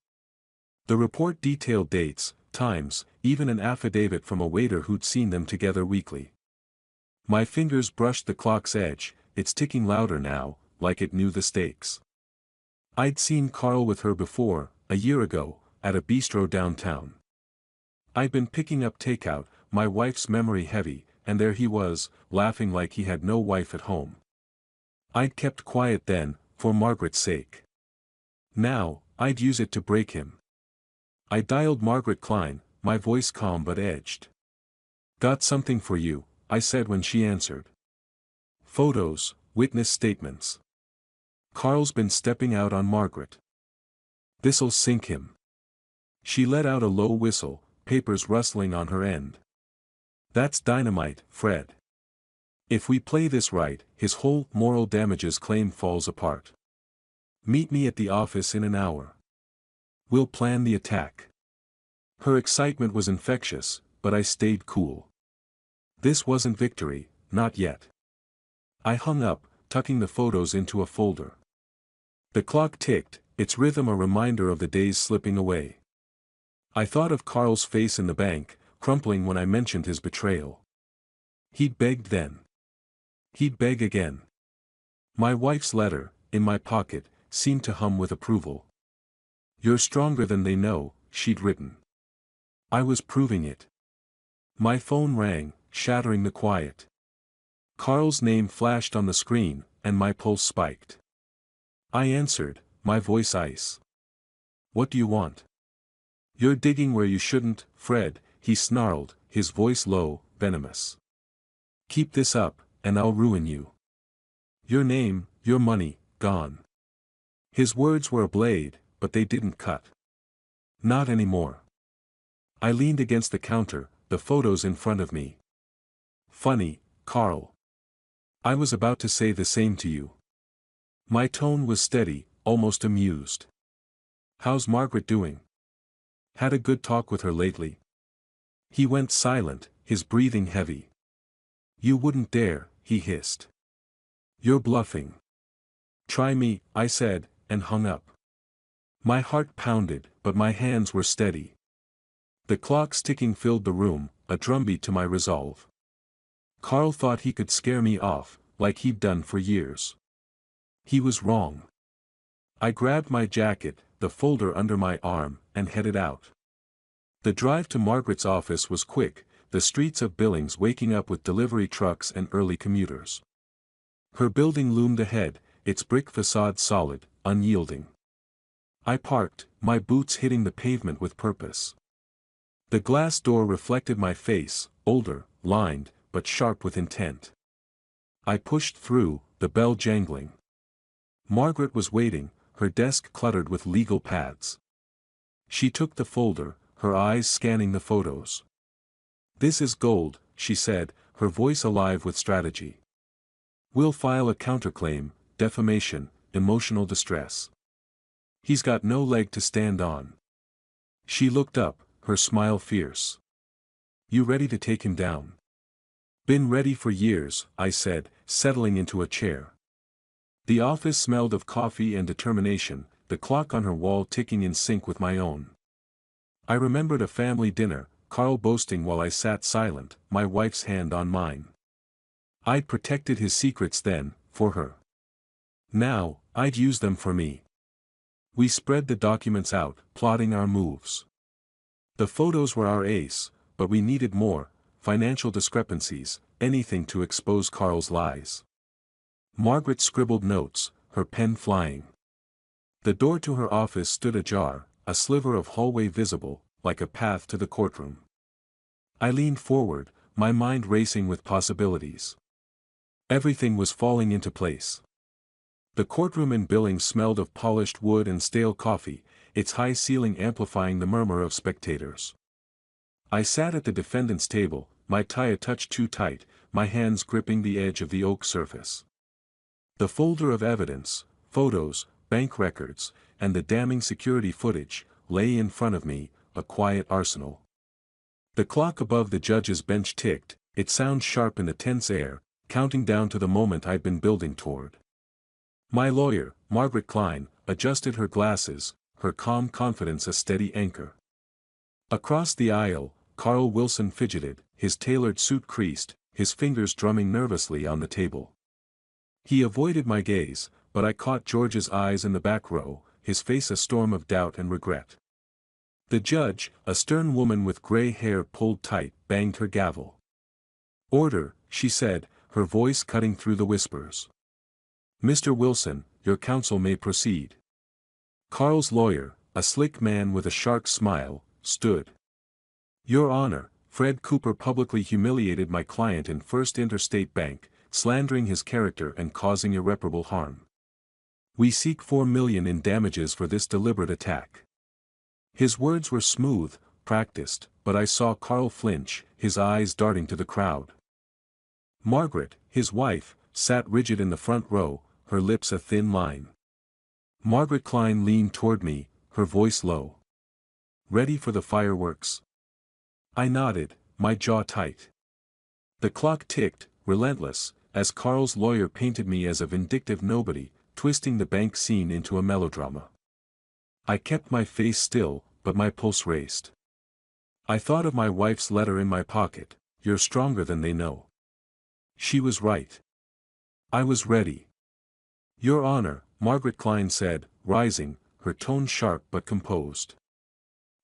The report detailed dates, times, even an affidavit from a waiter who'd seen them together weekly. My fingers brushed the clock's edge, it's ticking louder now, like it knew the stakes. I'd seen Carl with her before, a year ago, at a bistro downtown. I'd been picking up takeout, my wife's memory heavy, and there he was, laughing like he had no wife at home. I'd kept quiet then, for Margaret's sake. Now, I'd use it to break him. I dialed Margaret Klein, my voice calm but edged. Got something for you, I said when she answered. Photos, witness statements. Carl's been stepping out on Margaret. This'll sink him. She let out a low whistle, papers rustling on her end. That's dynamite, Fred. If we play this right, his whole moral damages claim falls apart. Meet me at the office in an hour. We'll plan the attack. Her excitement was infectious, but I stayed cool. This wasn't victory, not yet. I hung up, tucking the photos into a folder. The clock ticked, its rhythm a reminder of the days slipping away. I thought of Carl's face in the bank, crumpling when I mentioned his betrayal. He'd begged then. He'd beg again. My wife's letter, in my pocket, seemed to hum with approval. You're stronger than they know, she'd written. I was proving it. My phone rang, shattering the quiet. Carl's name flashed on the screen, and my pulse spiked. I answered, my voice ice. What do you want? You're digging where you shouldn't, Fred, he snarled, his voice low, venomous. Keep this up, and I'll ruin you. Your name, your money, gone. His words were a blade, but they didn't cut. Not anymore. I leaned against the counter, the photos in front of me. Funny, Carl. I was about to say the same to you. My tone was steady, almost amused. How's Margaret doing? Had a good talk with her lately? He went silent, his breathing heavy. You wouldn't dare, he hissed. You're bluffing. Try me, I said, and hung up. My heart pounded, but my hands were steady. The clock's ticking filled the room, a drumbeat to my resolve. Carl thought he could scare me off, like he'd done for years. He was wrong. I grabbed my jacket, the folder under my arm, and headed out. The drive to Margaret's office was quick, the streets of Billings waking up with delivery trucks and early commuters. Her building loomed ahead, its brick facade solid, unyielding. I parked, my boots hitting the pavement with purpose. The glass door reflected my face, older, lined, but sharp with intent. I pushed through, the bell jangling. Margaret was waiting, her desk cluttered with legal pads. She took the folder, her eyes scanning the photos. This is gold, she said, her voice alive with strategy. We'll file a counterclaim, defamation, emotional distress. He's got no leg to stand on. She looked up, her smile fierce. You ready to take him down? Been ready for years, I said, settling into a chair. The office smelled of coffee and determination, the clock on her wall ticking in sync with my own. I remembered a family dinner, Carl boasting while I sat silent, my wife's hand on mine. I'd protected his secrets then, for her. Now, I'd use them for me. We spread the documents out, plotting our moves. The photos were our ace, but we needed more, financial discrepancies, anything to expose Carl's lies. Margaret scribbled notes, her pen flying. The door to her office stood ajar, a sliver of hallway visible, like a path to the courtroom. I leaned forward, my mind racing with possibilities. Everything was falling into place. The courtroom in Billings smelled of polished wood and stale coffee, its high ceiling amplifying the murmur of spectators. I sat at the defendant's table, my tie a touch too tight, my hands gripping the edge of the oak surface. The folder of evidence, photos, bank records, and the damning security footage, lay in front of me, a quiet arsenal. The clock above the judge's bench ticked, its sound sharp in the tense air, counting down to the moment I'd been building toward. My lawyer, Margaret Klein, adjusted her glasses, her calm confidence a steady anchor. Across the aisle, Carl Wilson fidgeted, his tailored suit creased, his fingers drumming nervously on the table. He avoided my gaze, but I caught George's eyes in the back row, his face a storm of doubt and regret. The judge, a stern woman with gray hair pulled tight, banged her gavel. "Order," she said, her voice cutting through the whispers. "Mr. Wilson, your counsel may proceed." Carl's lawyer, a slick man with a sharp smile, stood. "Your Honor, Fred Cooper publicly humiliated my client in First Interstate Bank, slandering his character and causing irreparable harm. We seek $4 million in damages for this deliberate attack." His words were smooth, practiced, but I saw Carl flinch, his eyes darting to the crowd. Margaret, his wife, sat rigid in the front row, her lips a thin line. Margaret Klein leaned toward me, her voice low. "Ready for the fireworks?" I nodded, my jaw tight. The clock ticked, relentless, as Carl's lawyer painted me as a vindictive nobody, twisting the bank scene into a melodrama. I kept my face still, but my pulse raced. I thought of my wife's letter in my pocket, "You're stronger than they know." She was right. I was ready. "Your Honor," Margaret Klein said, rising, her tone sharp but composed.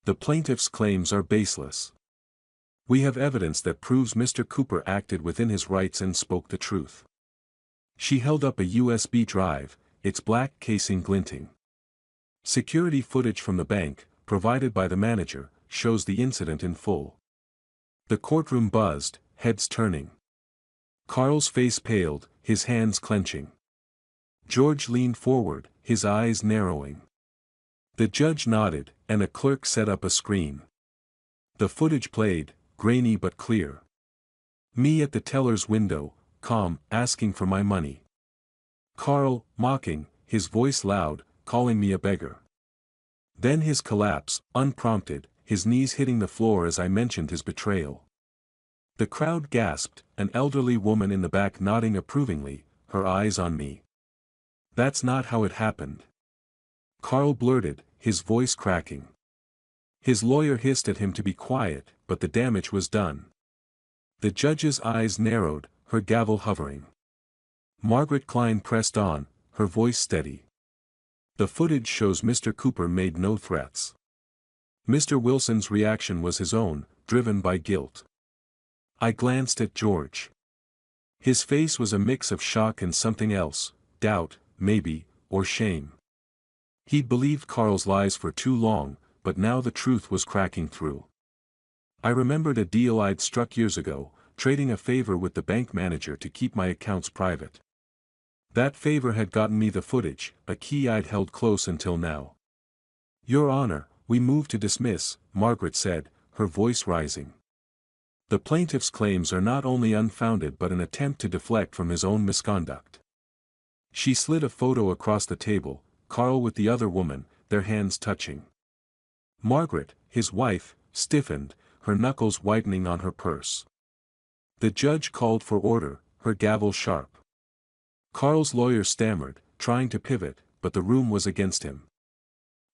"The plaintiff's claims are baseless. We have evidence that proves Mr. Cooper acted within his rights and spoke the truth." She held up a USB drive, its black casing glinting. "Security footage from the bank, provided by the manager, shows the incident in full." The courtroom buzzed, heads turning. Carl's face paled, his hands clenching. George leaned forward, his eyes narrowing. The judge nodded, and a clerk set up a screen. The footage played, grainy but clear. Me at the teller's window, calm, asking for my money. Carl, mocking, his voice loud, calling me a beggar. Then his collapse, unprompted, his knees hitting the floor as I mentioned his betrayal. The crowd gasped, an elderly woman in the back nodding approvingly, her eyes on me. "That's not how it happened," Carl blurted, his voice cracking. His lawyer hissed at him to be quiet, but the damage was done. The judge's eyes narrowed, her gavel hovering. Margaret Klein pressed on, her voice steady. "The footage shows Mr. Cooper made no threats. Mr. Wilson's reaction was his own, driven by guilt." I glanced at George. His face was a mix of shock and something else, doubt, maybe, or shame. He'd believed Carl's lies for too long, but now the truth was cracking through. I remembered a deal I'd struck years ago, trading a favor with the bank manager to keep my accounts private. That favor had gotten me the footage, a key I'd held close until now. "Your Honor, we move to dismiss," Margaret said, her voice rising. "The plaintiff's claims are not only unfounded but an attempt to deflect from his own misconduct." She slid a photo across the table, Carl with the other woman, their hands touching. Margaret, his wife, stiffened, her knuckles whitening on her purse. The judge called for order, her gavel sharp. Carl's lawyer stammered, trying to pivot, but the room was against him.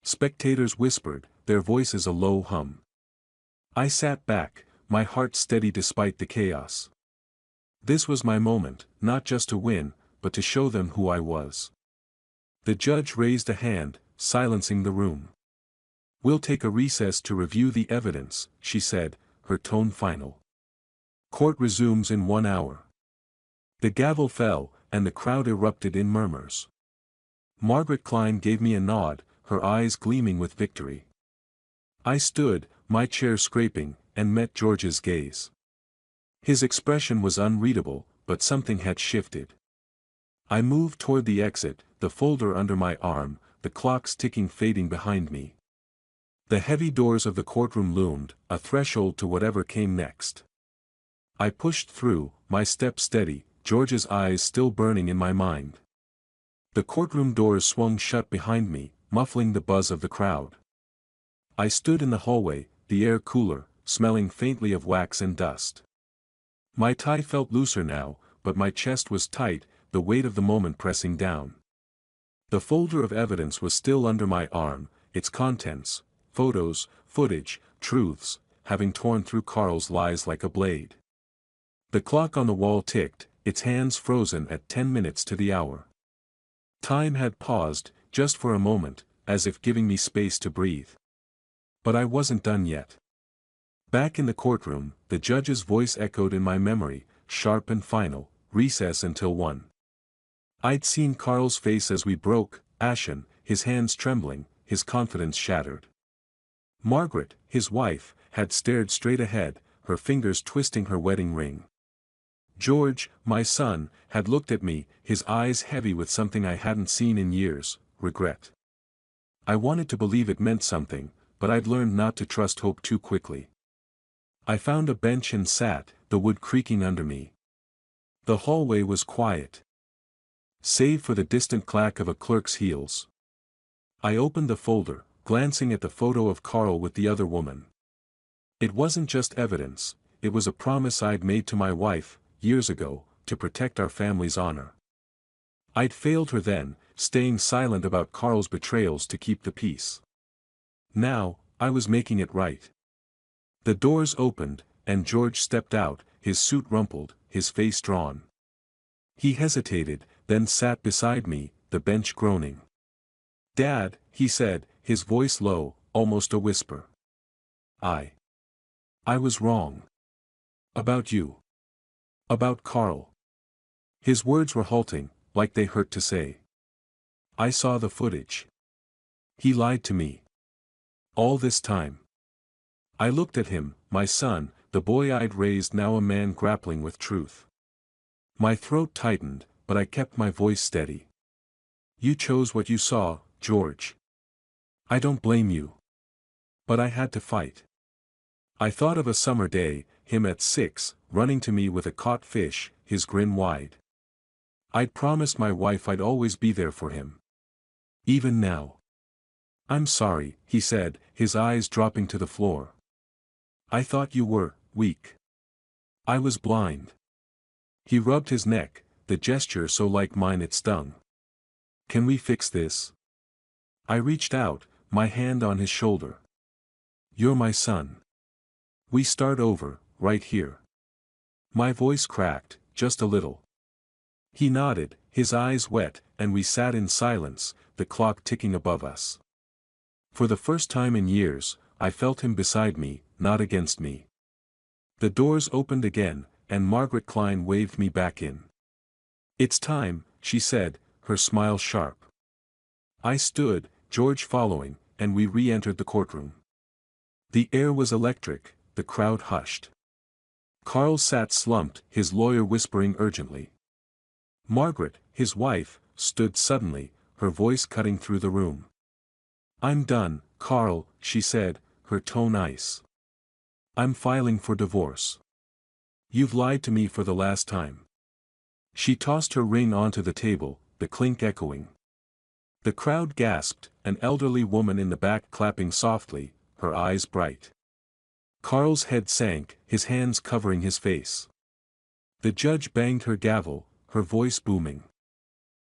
Spectators whispered, their voices a low hum. I sat back, my heart steady despite the chaos. This was my moment, not just to win, but to show them who I was. The judge raised a hand, silencing the room. "We'll take a recess to review the evidence," she said, her tone final. "Court resumes in 1 hour." The gavel fell, and the crowd erupted in murmurs. Margaret Klein gave me a nod, her eyes gleaming with victory. I stood, my chair scraping, and met George's gaze. His expression was unreadable, but something had shifted. I moved toward the exit, the folder under my arm, the clock's ticking fading behind me. The heavy doors of the courtroom loomed, a threshold to whatever came next. I pushed through, my step steady, George's eyes still burning in my mind. The courtroom doors swung shut behind me, muffling the buzz of the crowd. I stood in the hallway, the air cooler, smelling faintly of wax and dust. My tie felt looser now, but my chest was tight, the weight of the moment pressing down. The folder of evidence was still under my arm, its contents, photos, footage, truths, having torn through Carl's lies like a blade. The clock on the wall ticked, its hands frozen at 10 minutes to the hour. Time had paused, just for a moment, as if giving me space to breathe. But I wasn't done yet. Back in the courtroom, the judge's voice echoed in my memory, sharp and final, recess until 1. I'd seen Carl's face as we broke, ashen, his hands trembling, his confidence shattered. Margaret, his wife, had stared straight ahead, her fingers twisting her wedding ring. George, my son, had looked at me, his eyes heavy with something I hadn't seen in years, regret. I wanted to believe it meant something, but I'd learned not to trust hope too quickly. I found a bench and sat, the wood creaking under me. The hallway was quiet, save for the distant clack of a clerk's heels. I opened the folder, glancing at the photo of Carl with the other woman. It wasn't just evidence, it was a promise I'd made to my wife, years ago, to protect our family's honor. I'd failed her then, staying silent about Carl's betrayals to keep the peace. Now, I was making it right. The doors opened, and George stepped out, his suit rumpled, his face drawn. He hesitated, then sat beside me, the bench groaning. "Dad," he said, his voice low, almost a whisper. I was wrong. About you. About Carl." His words were halting, like they hurt to say. "I saw the footage. He lied to me. All this time." I looked at him, my son, the boy I'd raised, now a man grappling with truth. My throat tightened, but I kept my voice steady. "You chose what you saw, George. I don't blame you. But I had to fight." I thought of a summer day, him at 6, running to me with a caught fish, his grin wide. I'd promised my wife I'd always be there for him. Even now. "I'm sorry," he said, his eyes dropping to the floor. "I thought you were weak. I was blind." He rubbed his neck, the gesture so like mine it stung. "Can we fix this?" I reached out, my hand on his shoulder. "You're my son. We start over, right here." My voice cracked, just a little. He nodded, his eyes wet, and we sat in silence, the clock ticking above us. For the first time in years, I felt him beside me, not against me. The doors opened again, and Margaret Klein waved me back in. "It's time," she said, her smile sharp. I stood, George following, and we re-entered the courtroom. The air was electric, the crowd hushed. Carl sat slumped, his lawyer whispering urgently. Margaret, his wife, stood suddenly, her voice cutting through the room. "I'm done, Carl," she said, her tone ice. "I'm filing for divorce. You've lied to me for the last time." She tossed her ring onto the table, the clink echoing. The crowd gasped, an elderly woman in the back clapping softly, her eyes bright. Carl's head sank, his hands covering his face. The judge banged her gavel, her voice booming.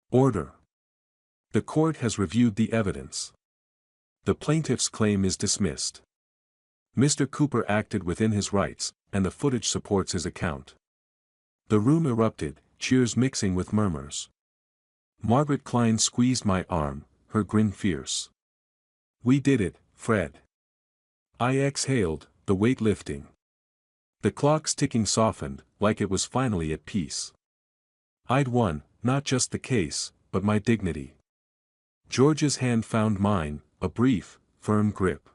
"Order. The court has reviewed the evidence. The plaintiff's claim is dismissed. Mr. Cooper acted within his rights, and the footage supports his account." The room erupted, cheers mixing with murmurs. Margaret Klein squeezed my arm, her grin fierce. "We did it, Fred." I exhaled, the weight lifting. The clock's ticking softened, like it was finally at peace. I'd won, not just the case, but my dignity. George's hand found mine, a brief, firm grip.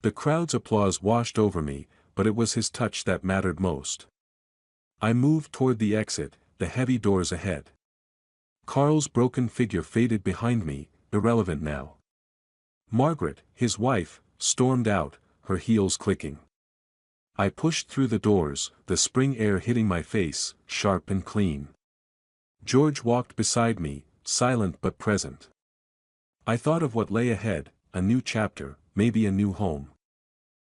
The crowd's applause washed over me, but it was his touch that mattered most. I moved toward the exit, the heavy doors ahead. Carl's broken figure faded behind me, irrelevant now. Margaret, his wife, stormed out, her heels clicking. I pushed through the doors, the spring air hitting my face, sharp and clean. George walked beside me, silent but present. I thought of what lay ahead, a new chapter, maybe a new home.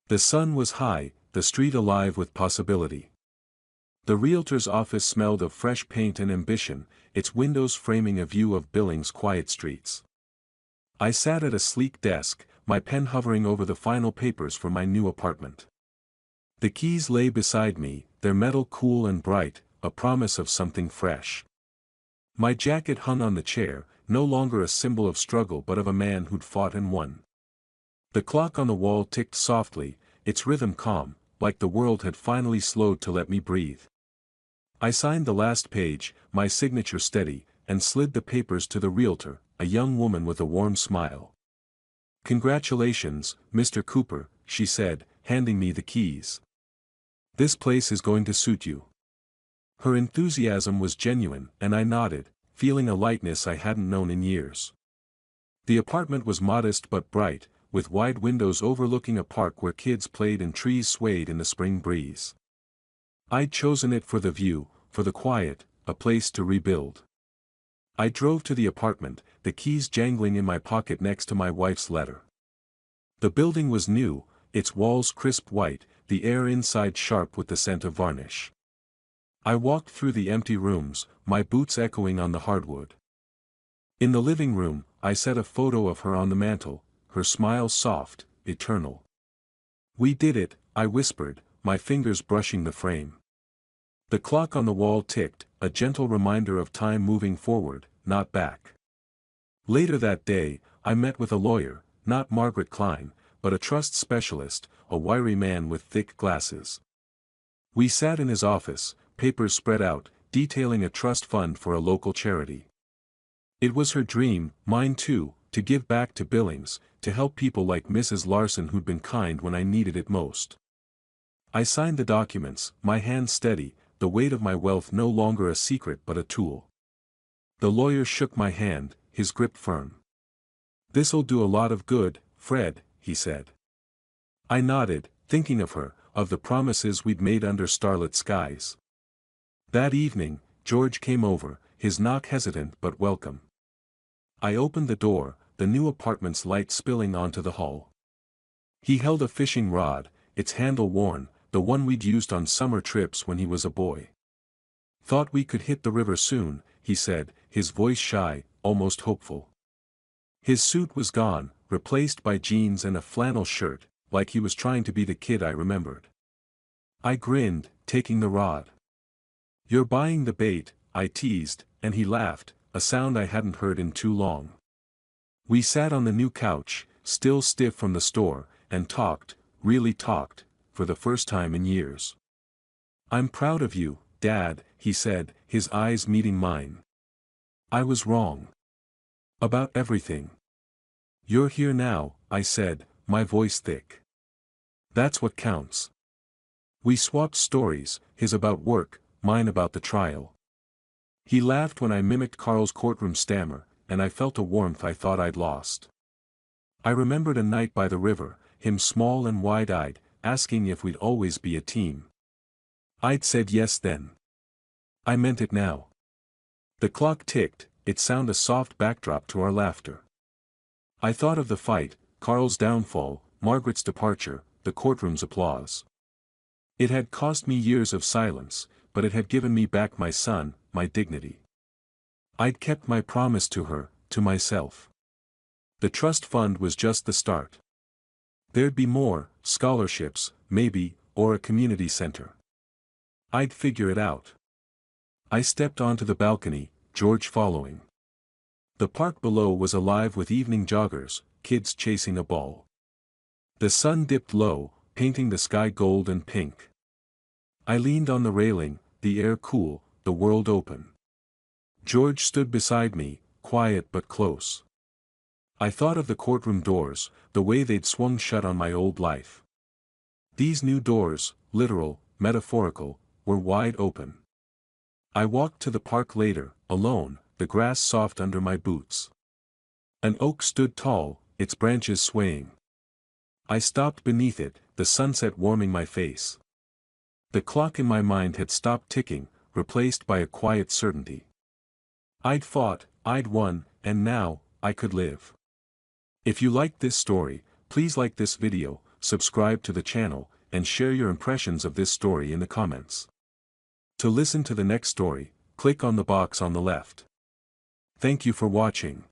The sun was high, the street alive with possibility. The realtor's office smelled of fresh paint and ambition, its windows framing a view of Billings' quiet streets. I sat at a sleek desk, my pen hovering over the final papers for my new apartment. The keys lay beside me, their metal cool and bright, a promise of something fresh. My jacket hung on the chair, no longer a symbol of struggle but of a man who'd fought and won. The clock on the wall ticked softly, its rhythm calm, like the world had finally slowed to let me breathe. I signed the last page, my signature steady, and slid the papers to the realtor, a young woman with a warm smile. "Congratulations, Mr. Cooper," she said, handing me the keys. "This place is going to suit you." Her enthusiasm was genuine, and I nodded, feeling a lightness I hadn't known in years. The apartment was modest but bright, with wide windows overlooking a park where kids played and trees swayed in the spring breeze. I'd chosen it for the view, for the quiet, a place to rebuild. I drove to the apartment, the keys jangling in my pocket next to my wife's letter. The building was new, its walls crisp white, the air inside sharp with the scent of varnish. I walked through the empty rooms, my boots echoing on the hardwood. In the living room, I set a photo of her on the mantel, her smile soft, eternal. "We did it," I whispered, my fingers brushing the frame. The clock on the wall ticked, a gentle reminder of time moving forward, not back. Later that day, I met with a lawyer, not Margaret Klein, but a trust specialist, a wiry man with thick glasses. We sat in his office, papers spread out, detailing a trust fund for a local charity. It was her dream, mine too, to give back to Billings, to help people like Mrs. Larson who'd been kind when I needed it most. I signed the documents, my hand steady, the weight of my wealth no longer a secret but a tool. The lawyer shook my hand, his grip firm. "This'll do a lot of good, Fred," he said. I nodded, thinking of her, of the promises we'd made under starlit skies. That evening, George came over, his knock hesitant but welcome. I opened the door, the new apartment's light spilling onto the hall. He held a fishing rod, its handle worn, the one we'd used on summer trips when he was a boy. "Thought we could hit the river soon," he said, his voice shy, almost hopeful. His suit was gone, replaced by jeans and a flannel shirt, like he was trying to be the kid I remembered. I grinned, taking the rod. "You're buying the bait," I teased, and he laughed, a sound I hadn't heard in too long. We sat on the new couch, still stiff from the store, and talked, really talked, for the first time in years. "I'm proud of you, Dad," he said, his eyes meeting mine. "I was wrong. About everything." "You're here now," I said, my voice thick. "That's what counts." We swapped stories, his about work, mine about the trial. He laughed when I mimicked Carl's courtroom stammer, and I felt a warmth I thought I'd lost. I remembered a night by the river, him small and wide-eyed, asking if we'd always be a team. I'd said yes then. I meant it now. The clock ticked, its sound a soft backdrop to our laughter. I thought of the fight, Carl's downfall, Margaret's departure, the courtroom's applause. It had cost me years of silence, but it had given me back my son, my dignity. I'd kept my promise to her, to myself. The trust fund was just the start. There'd be more, scholarships, maybe, or a community center. I'd figure it out. I stepped onto the balcony, George following. The park below was alive with evening joggers, kids chasing a ball. The sun dipped low, painting the sky gold and pink. I leaned on the railing, the air cool, the world open. George stood beside me, quiet but close. I thought of the courtroom doors, the way they'd swung shut on my old life. These new doors, literal, metaphorical, were wide open. I walked to the park later, alone, the grass soft under my boots. An oak stood tall, its branches swaying. I stopped beneath it, the sunset warming my face. The clock in my mind had stopped ticking, replaced by a quiet certainty. I'd fought, I'd won, and now, I could live. If you liked this story, please like this video, subscribe to the channel, and share your impressions of this story in the comments. To listen to the next story, click on the box on the left. Thank you for watching.